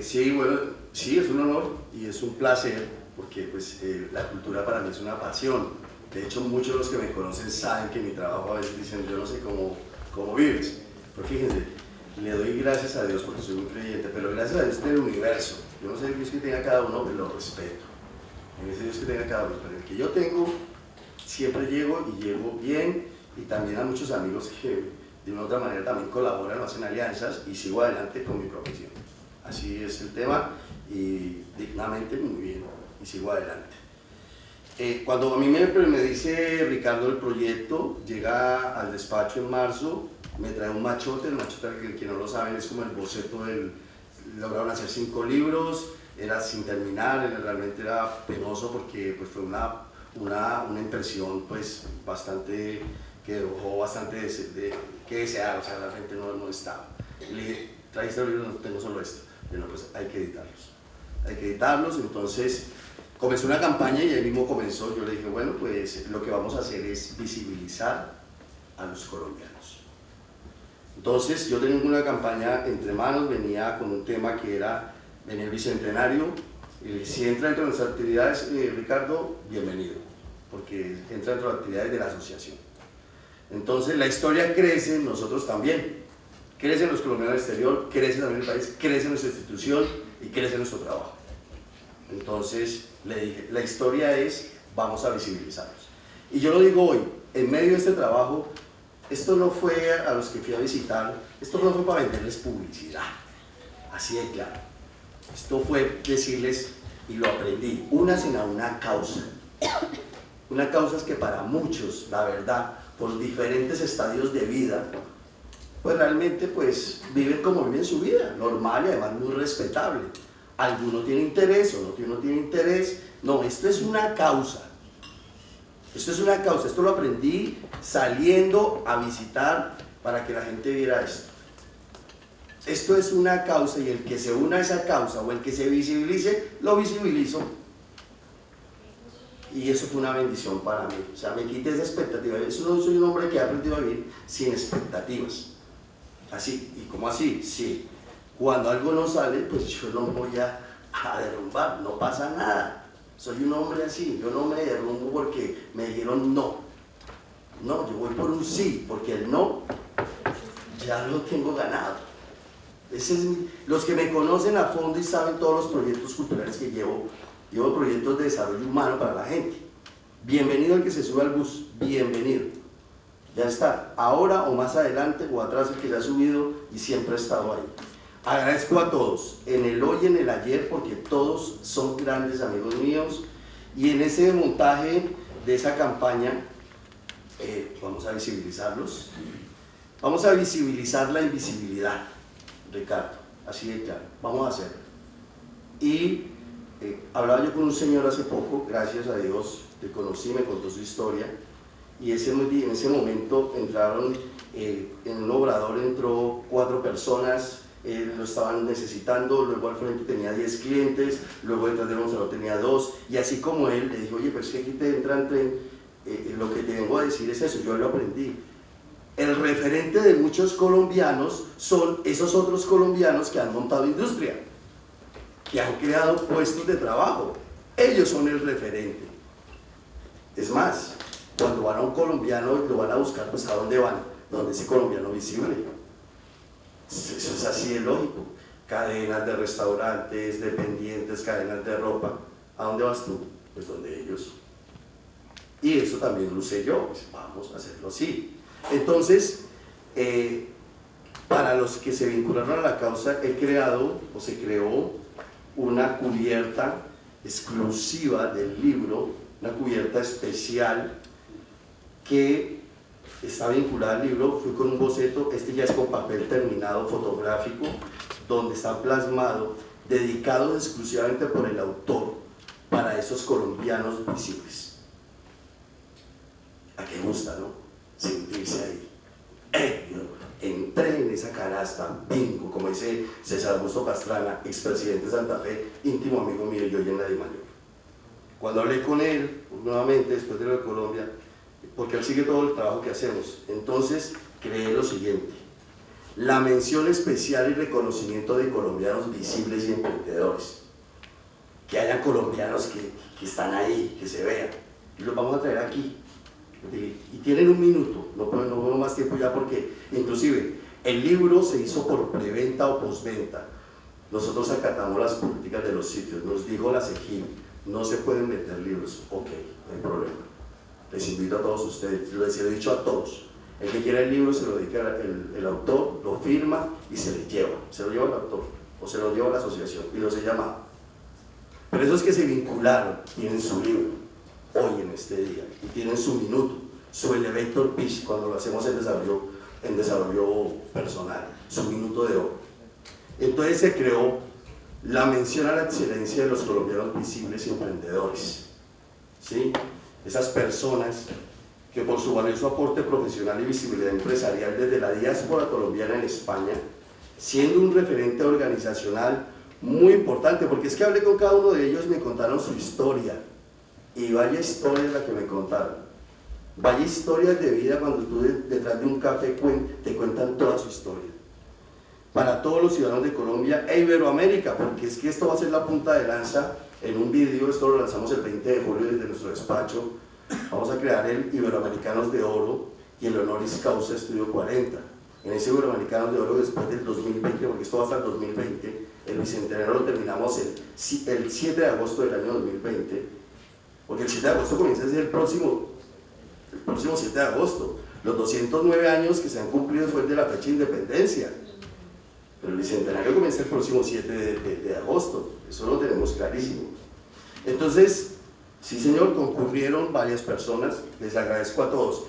Sí, bueno, sí, es un honor y es un placer, porque pues, la cultura para mí es una pasión. De hecho, muchos de los que me conocen saben que mi trabajo a veces dicen, yo no sé cómo vives. Pero fíjense, le doy gracias a Dios porque soy muy creyente, pero gracias a Dios del universo. Yo no sé el Dios que tenga cada uno, pero lo respeto. En ese Dios que tenga cada uno, pero el que yo tengo, siempre llego y llego bien, y también a muchos amigos que de una u otra manera también colaboran o hacen alianzas, y sigo adelante con mi profesión. Así es el tema, y dignamente muy bien, y sigo adelante. Cuando a mí me dice Ricardo el proyecto, llega al despacho en marzo, me trae un machote. El machote, que no lo saben, es como el boceto lograron hacer 5 libros, era sin terminar, realmente era penoso porque pues, fue una impresión pues, bastante, que dejó bastante que desear, o sea, realmente no estaba. Y le dije, ¿trajiste los libros? No, tengo solo esto. Bueno, pues hay que editarlos, entonces comenzó una campaña y ahí mismo comenzó, yo le dije, bueno, pues lo que vamos a hacer es visibilizar a los colombianos. Entonces yo tenía una campaña entre manos, venía con un tema que venía el bicentenario, y si entra dentro de nuestras actividades, Ricardo, bienvenido, porque entra dentro de las actividades de la asociación. Entonces la historia crece, nosotros también, crecen los colombianos del exterior, crece también el país, crece nuestra institución y crece nuestro trabajo. Entonces le dije, la historia es, vamos a visibilizarlos. Y yo lo digo hoy, en medio de este trabajo, esto no fue a los que fui a visitar, esto no fue para venderles publicidad, así de claro. Esto fue decirles, y lo aprendí, únanse a una causa. Una causa es que para muchos, la verdad, por diferentes estadios de vida, pues realmente pues, viven como viven su vida, normal y además muy respetable. Alguno tiene interés, otro no tiene interés. No, esto es una causa. Esto es una causa, esto lo aprendí saliendo a visitar para que la gente viera esto. Esto es una causa y el que se una a esa causa o el que se visibilice, lo visibilizo. Y eso fue una bendición para mí. O sea, me quité esa expectativa. Yo no soy un hombre que ha aprendido a vivir sin expectativas. Así, ¿y cómo así? Sí. Cuando algo no sale, pues yo no voy a derrumbar, no pasa nada. Soy un hombre así, yo no me derrumbo porque me dijeron no. No, yo voy por un sí, porque el no ya lo tengo ganado. Los que me conocen a fondo y saben todos los proyectos culturales que llevo proyectos de desarrollo humano para la gente. Bienvenido el que se sube al bus, bienvenido. Ya está, ahora o más adelante o atrás el que ya ha subido y siempre ha estado ahí. Agradezco a todos, en el hoy y en el ayer, porque todos son grandes amigos míos, y en ese montaje de esa campaña vamos a visibilizarlos, vamos a visibilizar la invisibilidad, Ricardo, así de claro, vamos a hacerlo. Y hablaba yo con un señor hace poco, gracias a Dios, te conocí, me contó su historia, y en ese momento entraron, en un obrador entró 4 personas, lo estaban necesitando, luego al frente tenía 10 clientes, luego detrás del mostrador tenía 2, y así como él, le dijo, oye, pero es que aquí te entran, lo que te vengo a decir es eso, yo lo aprendí. El referente de muchos colombianos son esos otros colombianos que han montado industria, que han creado puestos de trabajo, ellos son el referente. Es más, cuando van a un colombiano lo van a buscar, pues ¿a dónde van? Donde ese colombiano visible. Eso es así de lógico. Cadenas de restaurantes, dependientes, cadenas de ropa. ¿A dónde vas tú? Pues donde ellos. Y eso también lo sé yo, pues vamos a hacerlo así. Entonces, para los que se vincularon a la causa, se creó una cubierta exclusiva del libro, una cubierta especial que está vinculada al libro. Fui con un boceto, este ya es con papel terminado fotográfico, donde está plasmado, dedicado exclusivamente por el autor para esos colombianos visibles. ¿A qué gusta, no? Sentirse ahí. entré en esa canasta, bingo, como dice César Augusto Pastrana, expresidente de Santa Fe, íntimo amigo mío y hoy en la DIMAYOR. Cuando hablé con él, nuevamente después de lo de Colombia, porque él sigue todo el trabajo que hacemos, entonces creé lo siguiente: la mención especial y reconocimiento de colombianos visibles y emprendedores. Que hayan colombianos que están ahí, que se vean, y los vamos a traer aquí. Y tienen un minuto, no puedo más tiempo ya porque inclusive el libro se hizo por preventa o postventa. Nosotros acatamos las políticas de los sitios, nos dijo la CEGIB, no se pueden vender libros, ok, no hay problema. Les invito a todos ustedes, les he dicho a todos, el que quiera el libro se lo dedica el autor, lo firma y se le lleva al autor o se lo lleva a la asociación y los he llamado. Pero esos que se vincularon tienen su libro hoy en este día y tienen su minuto, su elevator pitch cuando lo hacemos en desarrollo personal, su minuto de oro. Entonces se creó la mención a la excelencia de los colombianos visibles y emprendedores, ¿sí? Esas personas que por su valioso aporte profesional y visibilidad empresarial desde la diáspora colombiana en España, siendo un referente organizacional muy importante, porque es que hablé con cada uno de ellos y me contaron su historia, y vaya historia la que me contaron, vaya historias de vida cuando tú detrás de un café te cuentan toda su historia. Para todos los ciudadanos de Colombia e Iberoamérica, porque es que esto va a ser la punta de lanza en un vídeo, esto lo lanzamos el 20 de julio desde nuestro despacho, vamos a crear el Iberoamericanos de Oro y el Honoris Causa Estudio 40. En ese Iberoamericanos de Oro después del 2020, porque esto va hasta el 2020, el bicentenario lo terminamos el 7 de agosto del año 2020, porque el 7 de agosto comienza a ser el próximo 7 de agosto. Los 209 años que se han cumplido fue de la fecha de independencia, pero el bicentenario comienza el próximo 7 de agosto, eso lo tenemos clarísimo. Entonces, sí señor, concurrieron varias personas, les agradezco a todos.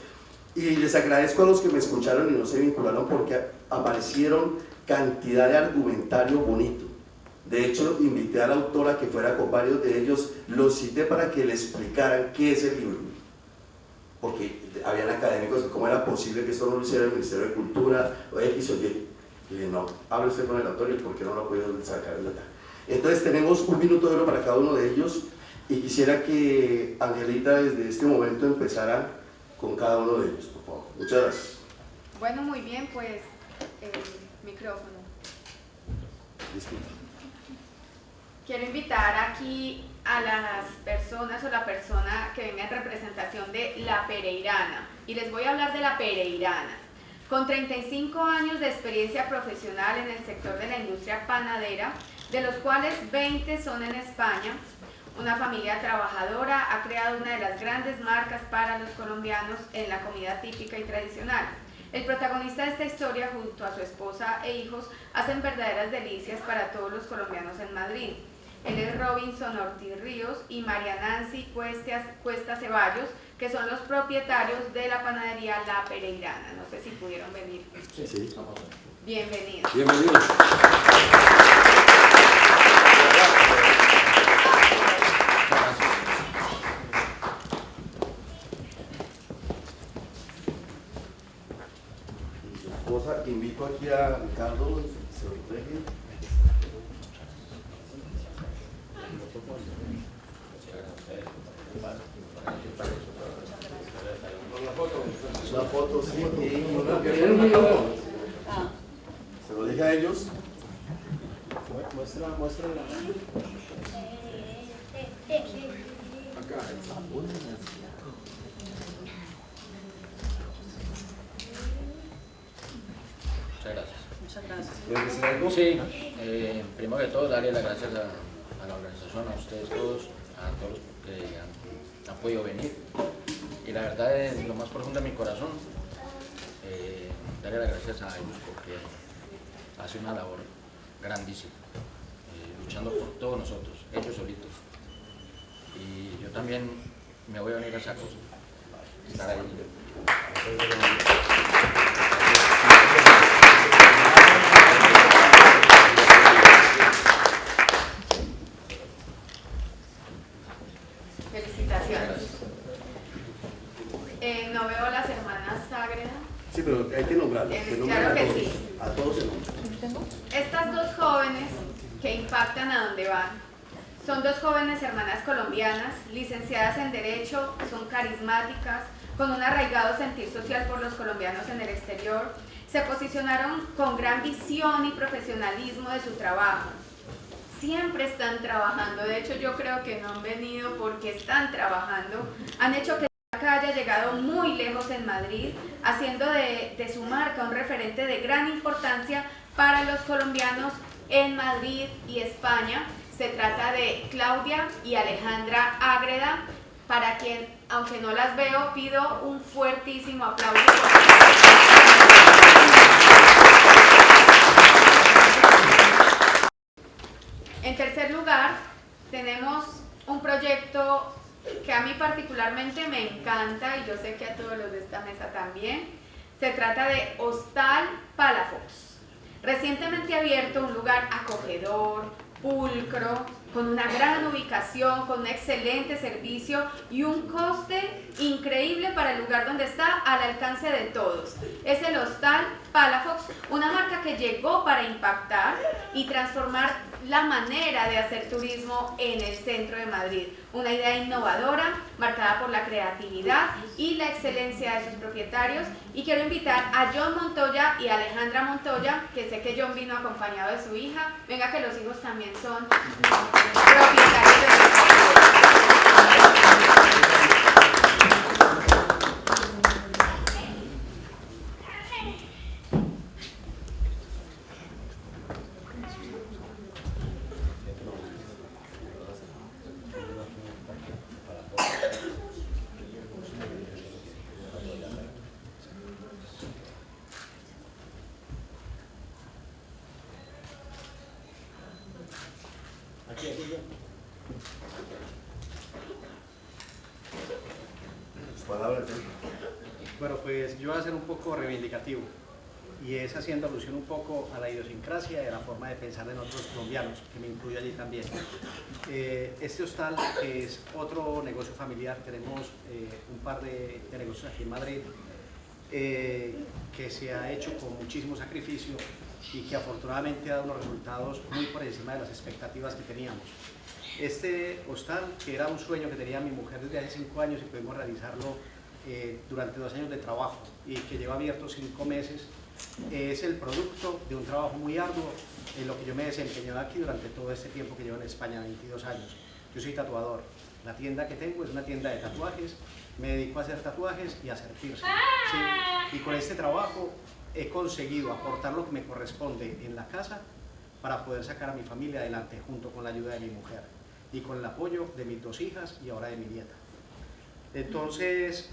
Y les agradezco a los que me escucharon y no se vincularon porque aparecieron cantidad de argumentario bonito. De hecho, invité a la autora que fuera con varios de ellos, los cité para que le explicaran qué es el libro. Porque habían académicos que cómo era posible que esto no lo hiciera el Ministerio de Cultura o X o Y. Y dije, no, hable usted con el autor y por qué no lo ha podido sacar de acá. Entonces tenemos un minuto de oro para cada uno de ellos y quisiera que Angelita desde este momento empezara con cada uno de ellos, por favor. Muchas gracias. Bueno, muy bien, pues micrófono. Disculpa. Quiero invitar aquí a las personas o la persona que venga en representación de La Pereirana y les voy a hablar de La Pereirana. Con 35 años de experiencia profesional en el sector de la industria panadera, de los cuales 20 son en España, una familia trabajadora ha creado una de las grandes marcas para los colombianos en la comida típica y tradicional. El protagonista de esta historia, junto a su esposa e hijos, hacen verdaderas delicias para todos los colombianos en Madrid. Él es Robinson Ortiz Ríos y María Nancy Cuesta Ceballos, que son los propietarios de la panadería La Pereirana. No sé si pudieron venir. Sí. Bienvenidos. Bienvenidos. Invito aquí a Ricardo, se lo entregue. Una foto, sí, y una que viene un micrófono. Se lo dije a ellos. Muestra. Acá. Muchas gracias. Sí, primero que todo darle las gracias a la organización, a ustedes todos, a todos los que han podido venir. Y la verdad es lo más profundo de mi corazón, darle las gracias a ellos porque hace una labor grandísima, luchando por todos nosotros, ellos solitos. Y yo también me voy a unir a esa cosa, estar ahí. Felicitaciones. No veo a las hermanas Ágreda. Sí, pero hay que nombrarlas. Claro que estas dos jóvenes que impactan a donde van. Son dos jóvenes hermanas colombianas, licenciadas en Derecho, son carismáticas, con un arraigado sentir social por los colombianos en el exterior. Se posicionaron con gran visión y profesionalismo de su trabajo. Siempre están trabajando, de hecho yo creo que no han venido porque están trabajando. Han hecho que haya llegado muy lejos en Madrid, haciendo de su marca un referente de gran importancia para los colombianos en Madrid y España. Se trata de Claudia y Alejandra Ágreda, para quien, aunque no las veo, pido un fuertísimo aplauso. En tercer lugar, tenemos un proyecto que a mí particularmente me encanta y yo sé que a todos los de esta mesa también. Se trata de Hostal Palafox. Recientemente abierto, un lugar acogedor, pulcro, con una gran ubicación, con un excelente servicio y un coste increíble para el lugar donde está, al alcance de todos. Es el Hostal Palafox, una marca que llegó para impactar y transformar la manera de hacer turismo en el centro de Madrid. Una idea innovadora, marcada por la creatividad y la excelencia de sus propietarios. Y quiero invitar a John Montoya y Alejandra Montoya, que sé que John vino acompañado de su hija. Venga, que los hijos también son propietarios de su Bueno, pues yo voy a ser un poco reivindicativo y es haciendo alusión un poco a la idiosincrasia y a la forma de pensar de nosotros colombianos, que me incluye allí también. Este hostal es otro negocio familiar, tenemos un par de negocios aquí en Madrid que se ha hecho con muchísimo sacrificio y que afortunadamente ha dado unos resultados muy por encima de las expectativas que teníamos. Este hostal, que era un sueño que tenía mi mujer desde hace 5 años y pudimos realizarlo durante 2 años de trabajo y que lleva abierto 5 meses, es el producto de un trabajo muy arduo en lo que yo me he desempeñado aquí durante todo este tiempo que llevo en España, 22 años. Yo soy tatuador. La tienda que tengo es una tienda de tatuajes, me dedico a hacer tatuajes y a hacer piercing, ¿sí? Y con este trabajo he conseguido aportar lo que me corresponde en la casa para poder sacar a mi familia adelante junto con la ayuda de mi mujer y con el apoyo de mis 2 hijas y ahora de mi nieta. Entonces,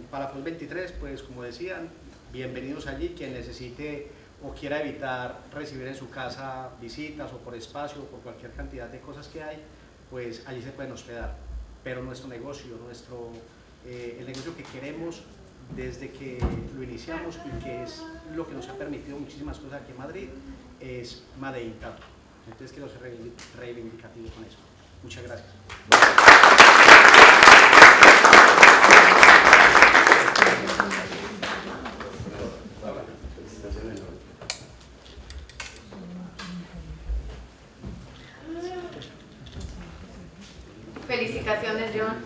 Palafox 23, pues como decían, bienvenidos allí. Quien necesite o quiera evitar recibir en su casa visitas o por espacio o por cualquier cantidad de cosas que hay, pues allí se pueden hospedar. Pero nuestro negocio, el negocio que queremos desde que lo iniciamos y que es lo que nos ha permitido muchísimas cosas aquí en Madrid, es Made in Tattoo. Entonces quiero ser reivindicativo con eso. Muchas gracias. Felicitaciones, John.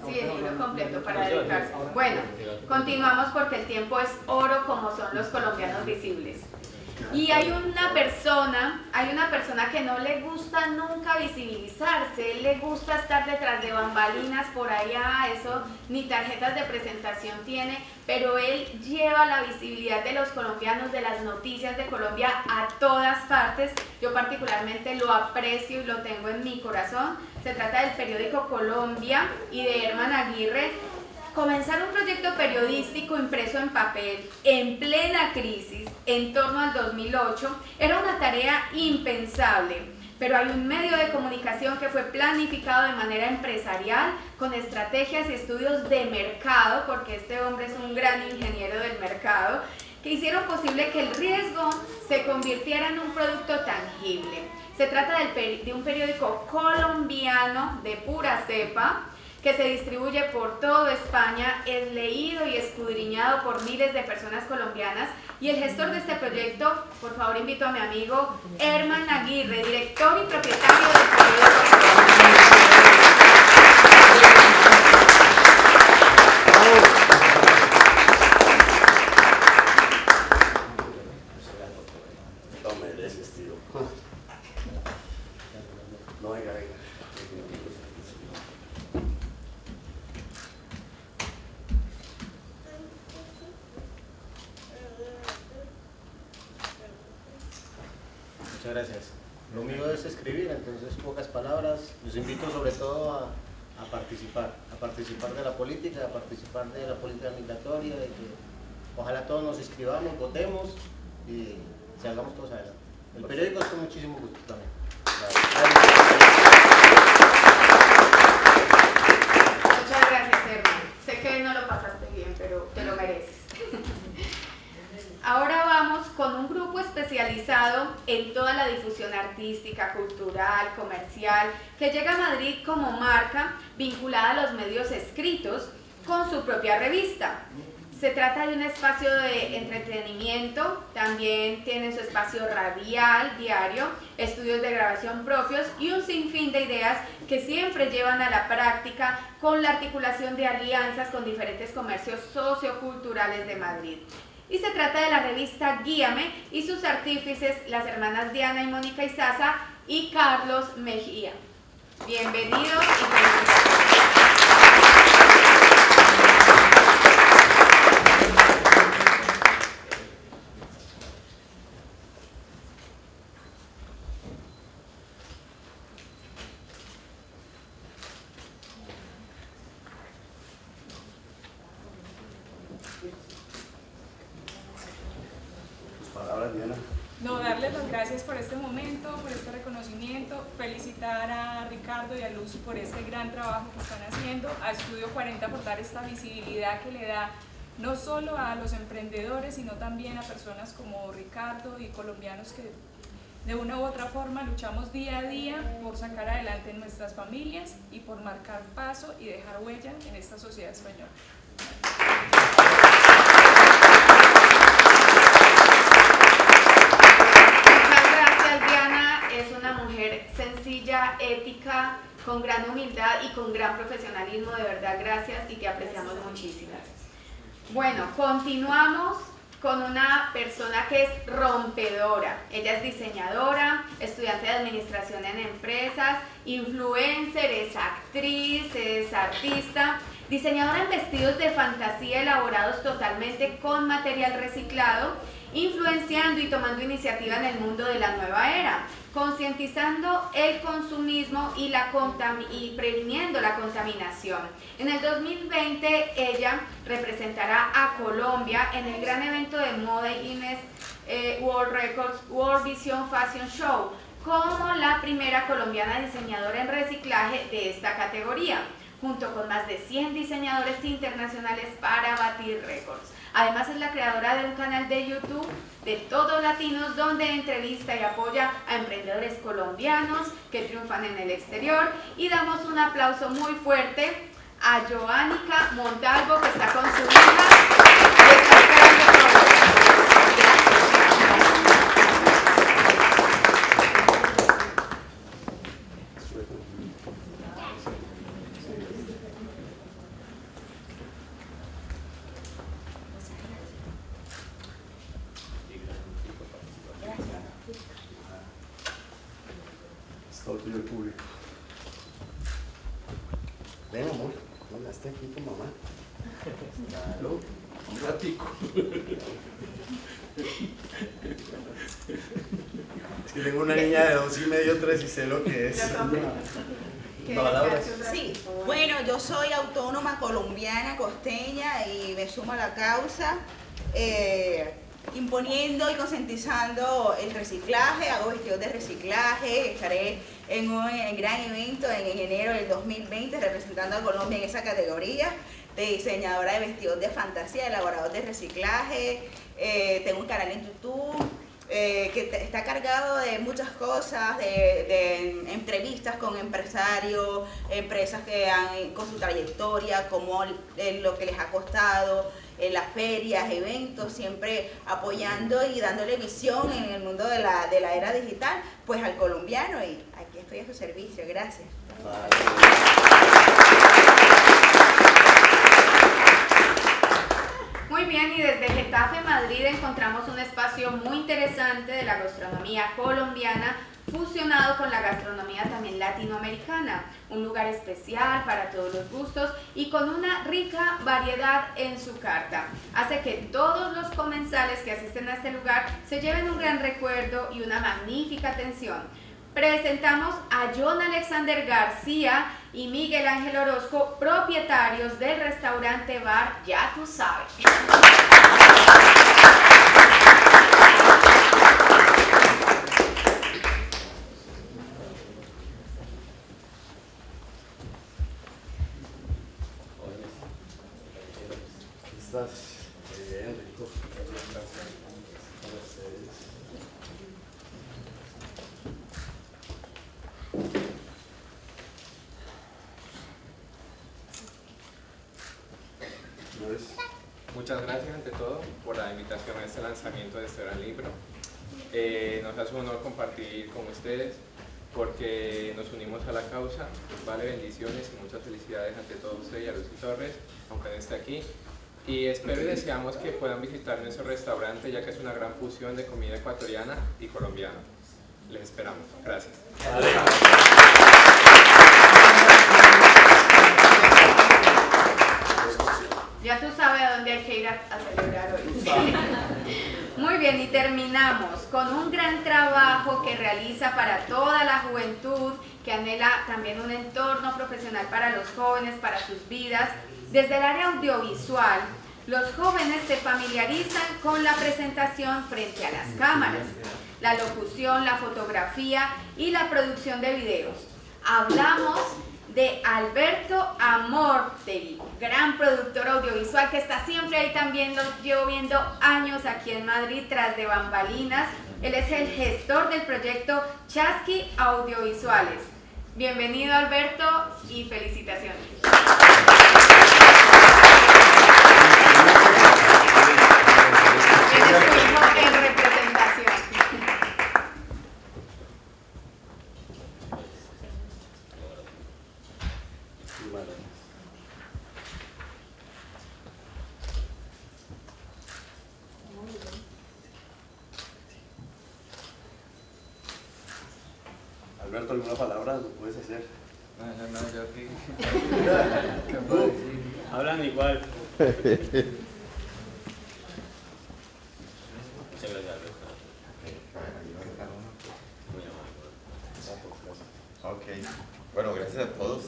Sí, el hilo completo para dedicarse. Bueno, continuamos porque el tiempo es oro, como son los colombianos visibles. Y hay una persona que no le gusta nunca visibilizarse, él le gusta estar detrás de bambalinas por allá, eso ni tarjetas de presentación tiene, pero él lleva la visibilidad de los colombianos, de las noticias de Colombia a todas partes. Yo particularmente lo aprecio y lo tengo en mi corazón. Se trata del periódico Colombia y de Herman Aguirre. Comenzar un proyecto periodístico impreso en papel en plena crisis en torno al 2008 era una tarea impensable, pero hay un medio de comunicación que fue planificado de manera empresarial, con estrategias y estudios de mercado, porque este hombre es un gran ingeniero del mercado, que hicieron posible que el riesgo se convirtiera en un producto tangible. Se trata de un periódico colombiano de pura cepa, que se distribuye por toda España, es leído y escudriñado por miles de personas colombianas, y el gestor de este proyecto, por favor invito a mi amigo Herman Aguirre, director y propietario del periódico. Lo mereces, tío. No, venga, venga. Muchas gracias. Lo mío es escribir, entonces pocas palabras. Los invito sobre todo a participar de la política, a participar de la política migratoria, de que ojalá todos nos inscribamos, votemos y salgamos todos adelante. El periódico es con muchísimo gusto también. Muchas gracias, Herman. Sé que no lo pasaste bien, pero te lo mereces. Ahora vamos con un grupo especializado en toda la difusión artística, cultural, comercial, que llega a Madrid como marca vinculada a los medios escritos con su propia revista. Se trata de un espacio de entretenimiento, también tiene su espacio radial, diario, estudios de grabación propios y un sinfín de ideas que siempre llevan a la práctica con la articulación de alianzas con diferentes comercios socioculturales de Madrid. Y se trata de la revista Guíame y sus artífices, las hermanas Diana y Mónica Izaza y Carlos Mejía. Bienvenidos y felicidades. Palabras, Diana. No, darles las gracias por este momento, por este reconocimiento, felicitar a Ricardo y a Luz por este gran trabajo que están haciendo, a Estudio 40 por dar esta visibilidad que le da no solo a los emprendedores, sino también a personas como Ricardo y colombianos que de una u otra forma luchamos día a día por sacar adelante nuestras familias y por marcar paso y dejar huella en esta sociedad española. Es una mujer sencilla, ética, con gran humildad y con gran profesionalismo. De verdad, gracias y te apreciamos muchísimo. Bueno, continuamos con una persona que es rompedora. Ella es diseñadora, estudiante de administración en empresas, influencer, es actriz, es artista, diseñadora en vestidos de fantasía elaborados totalmente con material reciclado, influenciando y tomando iniciativa en el mundo de la nueva era, concientizando el consumismo y previniendo la contaminación. En el 2020 ella representará a Colombia en el gran evento de moda Guinness World Records World Vision Fashion Show como la primera colombiana diseñadora en reciclaje de esta categoría, junto con más de 100 diseñadores internacionales para batir récords. Además es la creadora de un canal de YouTube de todos latinos donde entrevista y apoya a emprendedores colombianos que triunfan en el exterior. Y damos un aplauso muy fuerte a Joánica Montalvo, que está con su hija y está creando todo. Todo tuyo el público. Ven, amor, no esté aquí tu mamá. Claro, un ratico. Es que tengo una niña de 2 y medio, 3 y sé lo que es. Palabras. Sí, bueno, yo soy autónoma colombiana, costeña, y me sumo a la causa, imponiendo y concientizando el reciclaje. Hago vestidos de reciclaje, estaré en un gran evento en enero del 2020 representando a Colombia en esa categoría de diseñadora de vestidos de fantasía, elaborador de reciclaje. Tengo un canal en YouTube, que está cargado de muchas cosas, de entrevistas con empresarios, empresas que han, con su trayectoria, como lo que les ha costado, en las ferias, eventos, siempre apoyando y dándole visión en el mundo de la era digital, pues al colombiano, y aquí estoy a su servicio. Gracias. Muy bien, y desde Getafe, Madrid, encontramos un espacio muy interesante de la gastronomía colombiana fusionado con la gastronomía también latinoamericana, un lugar especial para todos los gustos y con una rica variedad en su carta. Hace que todos los comensales que asisten a este lugar se lleven un gran recuerdo y una magnífica atención. Presentamos a John Alexander García y Miguel Ángel Orozco, propietarios del restaurante bar Ya Tú Sabes. ¿Estás? Muy bien, rico. Muchas gracias ante todo por la invitación a este lanzamiento de este gran libro. Nos hace un honor compartir con ustedes porque nos unimos a la causa. Vale, bendiciones y muchas felicidades ante todos ustedes y a Lucy Torres, aunque no esté aquí. Y espero y deseamos que puedan visitar nuestro restaurante, ya que es una gran fusión de comida ecuatoriana y colombiana. Les esperamos. Gracias. Ya tú sabes a dónde hay que ir a celebrar hoy. Muy bien, y terminamos con un gran trabajo que realiza para toda la juventud, que anhela también un entorno profesional para los jóvenes, para sus vidas. Desde el área audiovisual, los jóvenes se familiarizan con la presentación frente a las cámaras, la locución, la fotografía y la producción de videos. Hablamos de Alberto Amortegui, gran productor audiovisual que está siempre ahí también, lo llevo viendo años aquí en Madrid tras de bambalinas. Él es el gestor del proyecto Chasqui Audiovisuales. Bienvenido, Alberto, y felicitaciones. Eres tu hijo en representación. Alberto, ¿alguna palabra lo puedes hacer? No, yo aquí. Hablan igual. Muchas gracias, Alberto. Ok, bueno, gracias a todos.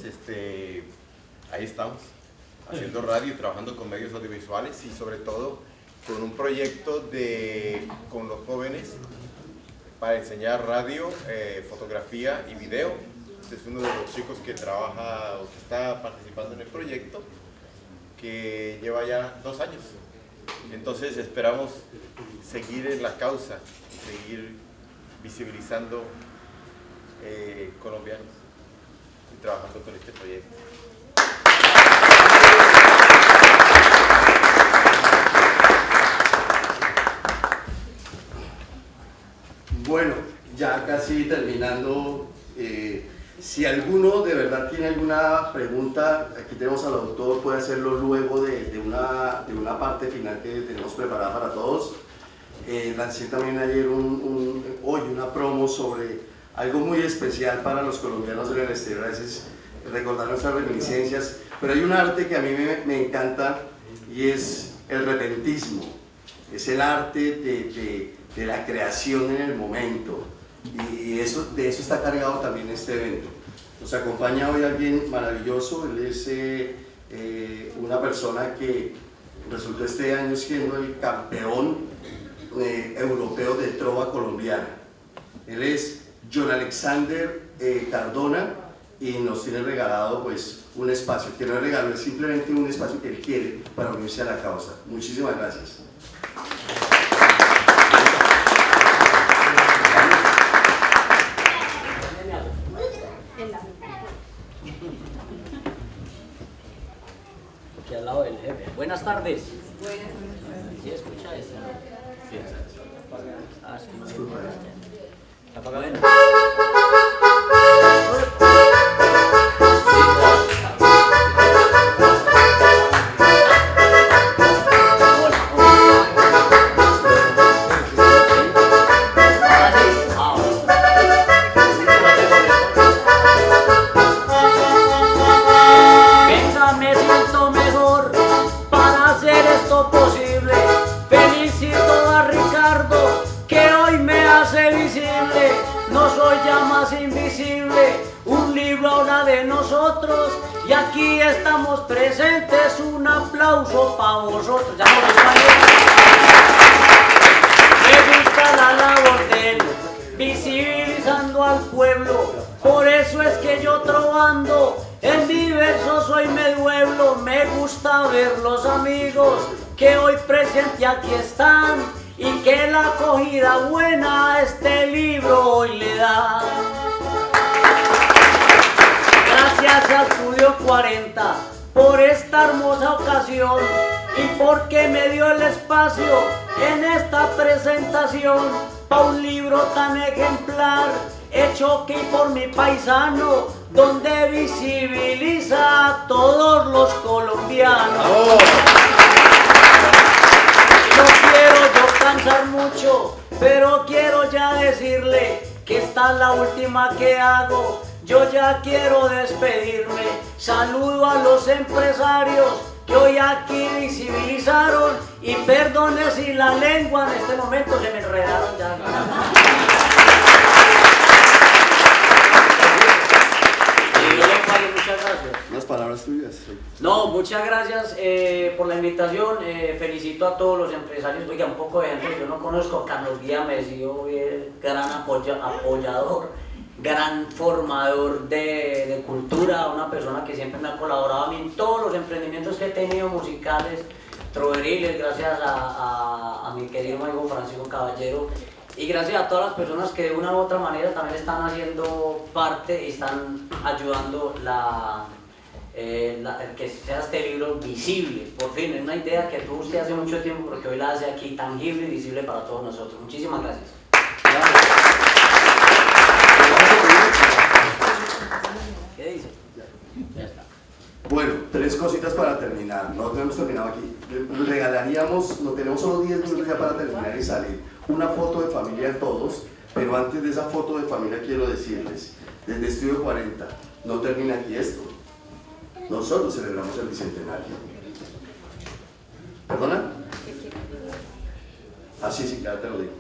Ahí estamos, haciendo radio y trabajando con medios audiovisuales y sobre todo con un proyecto con los jóvenes para enseñar radio, fotografía y video. Este es uno de los chicos que trabaja o que está participando en el proyecto, que lleva ya 2 años. Entonces esperamos seguir en la causa, seguir visibilizando colombianos y trabajando con este proyecto. Bueno, ya casi terminando, si alguno de verdad tiene alguna pregunta, aquí tenemos al autor, puede hacerlo luego de una parte final que tenemos preparada para todos. Lancé también ayer hoy una promo sobre algo muy especial para los colombianos en el exterior, a veces recordar nuestras reminiscencias, pero hay un arte que a mí me encanta y es el repentismo, es el arte de la creación en el momento, y de eso está cargado también este evento. Nos acompaña hoy alguien maravilloso, él es una persona que resultó este año siendo el campeón europeo de trova colombiana. Él es John Alexander Cardona y nos tiene regalado pues un espacio, que no es regalo, es simplemente un espacio que él quiere para unirse a la causa. Muchísimas gracias. lado del jefe. Buenas tardes. ¿Sí escucha eso? Sí. Ah, sí. Bueno. Venga, me siento mejor para hacer esto posible. Felicito a Ricardo que hoy me hace visible. No soy ya más invisible. Un libro habla de nosotros y aquí estamos presentes. Un aplauso para vosotros. Ya no me gusta la labor de él, visibilizando al pueblo. Por eso es que yo trovando en mi verso soy medueblo. Me gusta ver los amigos que hoy presente aquí están y que la acogida buena a este libro hoy le da. Gracias a Estudio 40 por esta hermosa ocasión y porque me dio el espacio en esta presentación pa' un libro tan ejemplar hecho aquí por mi paisano, donde visibiliza a todos los colombianos. No quiero yo cansar mucho, pero quiero ya decirle que esta es la última que hago. Yo ya quiero despedirme. Saludo a los empresarios que hoy aquí visibilizaron y perdone si la lengua en este momento se me enredaron ya. Muchas gracias. Unas palabras tuyas. No, muchas gracias por la invitación. Felicito a todos los empresarios. Oiga, un poco de gente que yo no conozco. Carlos Guía Mesío, gran apoyador, gran formador de cultura, una persona que siempre me ha colaborado a mí en todos los emprendimientos que he tenido musicales, troveriles, gracias a mi querido amigo Francisco Caballero. Y gracias a todas las personas que de una u otra manera también están haciendo parte y están ayudando que sea este libro visible. Por fin, es una idea que tuvo usted hace mucho tiempo, porque hoy la hace aquí tangible y visible para todos nosotros. Muchísimas gracias. ¿Qué dice? Ya está. Bueno, 3 cositas para terminar. No tenemos terminado aquí. Regalaríamos, no tenemos solo 10 minutos ya para terminar y salir. Una foto de familia de todos, pero antes de esa foto de familia quiero decirles, desde Estudio 40, no termina aquí esto. Nosotros celebramos el bicentenario. ¿Perdona? Ah, sí, claro, te lo digo.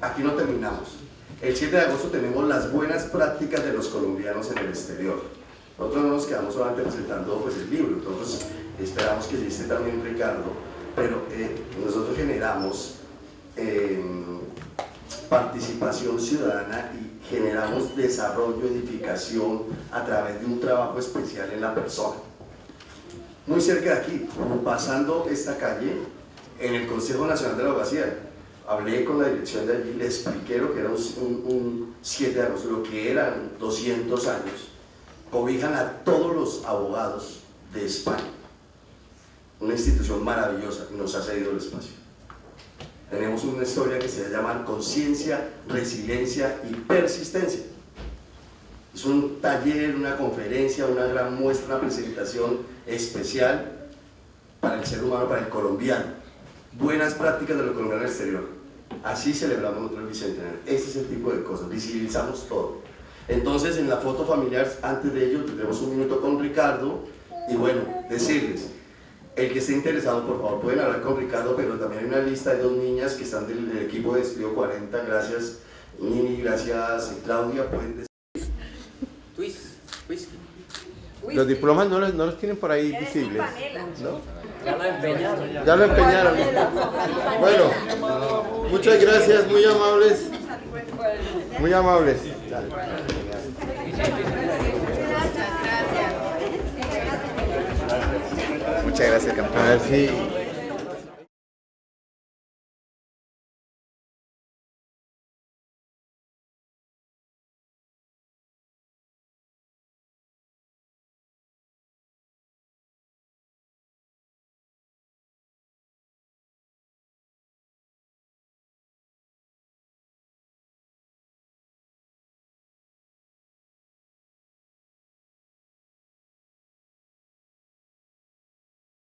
Aquí no terminamos. El 7 de agosto tenemos las buenas prácticas de los colombianos en el exterior. Nosotros no nos quedamos solamente presentando pues, el libro, nosotros esperamos que esté también Ricardo, pero nosotros generamos participación ciudadana y generamos desarrollo, edificación a través de un trabajo especial en la persona. Muy cerca de aquí, pasando esta calle, en el Consejo Nacional de la Abogacía, hablé con la dirección de allí, le expliqué lo que era un 7 de agosto, lo que eran 200 años, cobijan a todos los abogados de España, una institución maravillosa que nos ha cedido el espacio. Tenemos una historia que se llama conciencia, resiliencia y persistencia. Es un taller, una conferencia, una gran muestra, una presentación especial para el ser humano, para el colombiano. Buenas prácticas de los colombianos en el exterior. Así celebramos nosotros el bicentenario. Este es el tipo de cosas, visibilizamos todo. Entonces, en la foto familiar, antes de ello, tendremos un minuto con Ricardo y bueno, decirles, el que esté interesado, por favor, pueden hablar con Ricardo, pero también hay una lista de 2 niñas que están del equipo de Estudio 40. Gracias, Nini, gracias, Claudia. Pueden decir. Los diplomas no los tienen por ahí visibles, ¿no? Ya lo empeñaron. Ya lo empeñaron. Bueno, muchas gracias, muy amables. Muy amables. Muchas gracias, campeón. A ver si...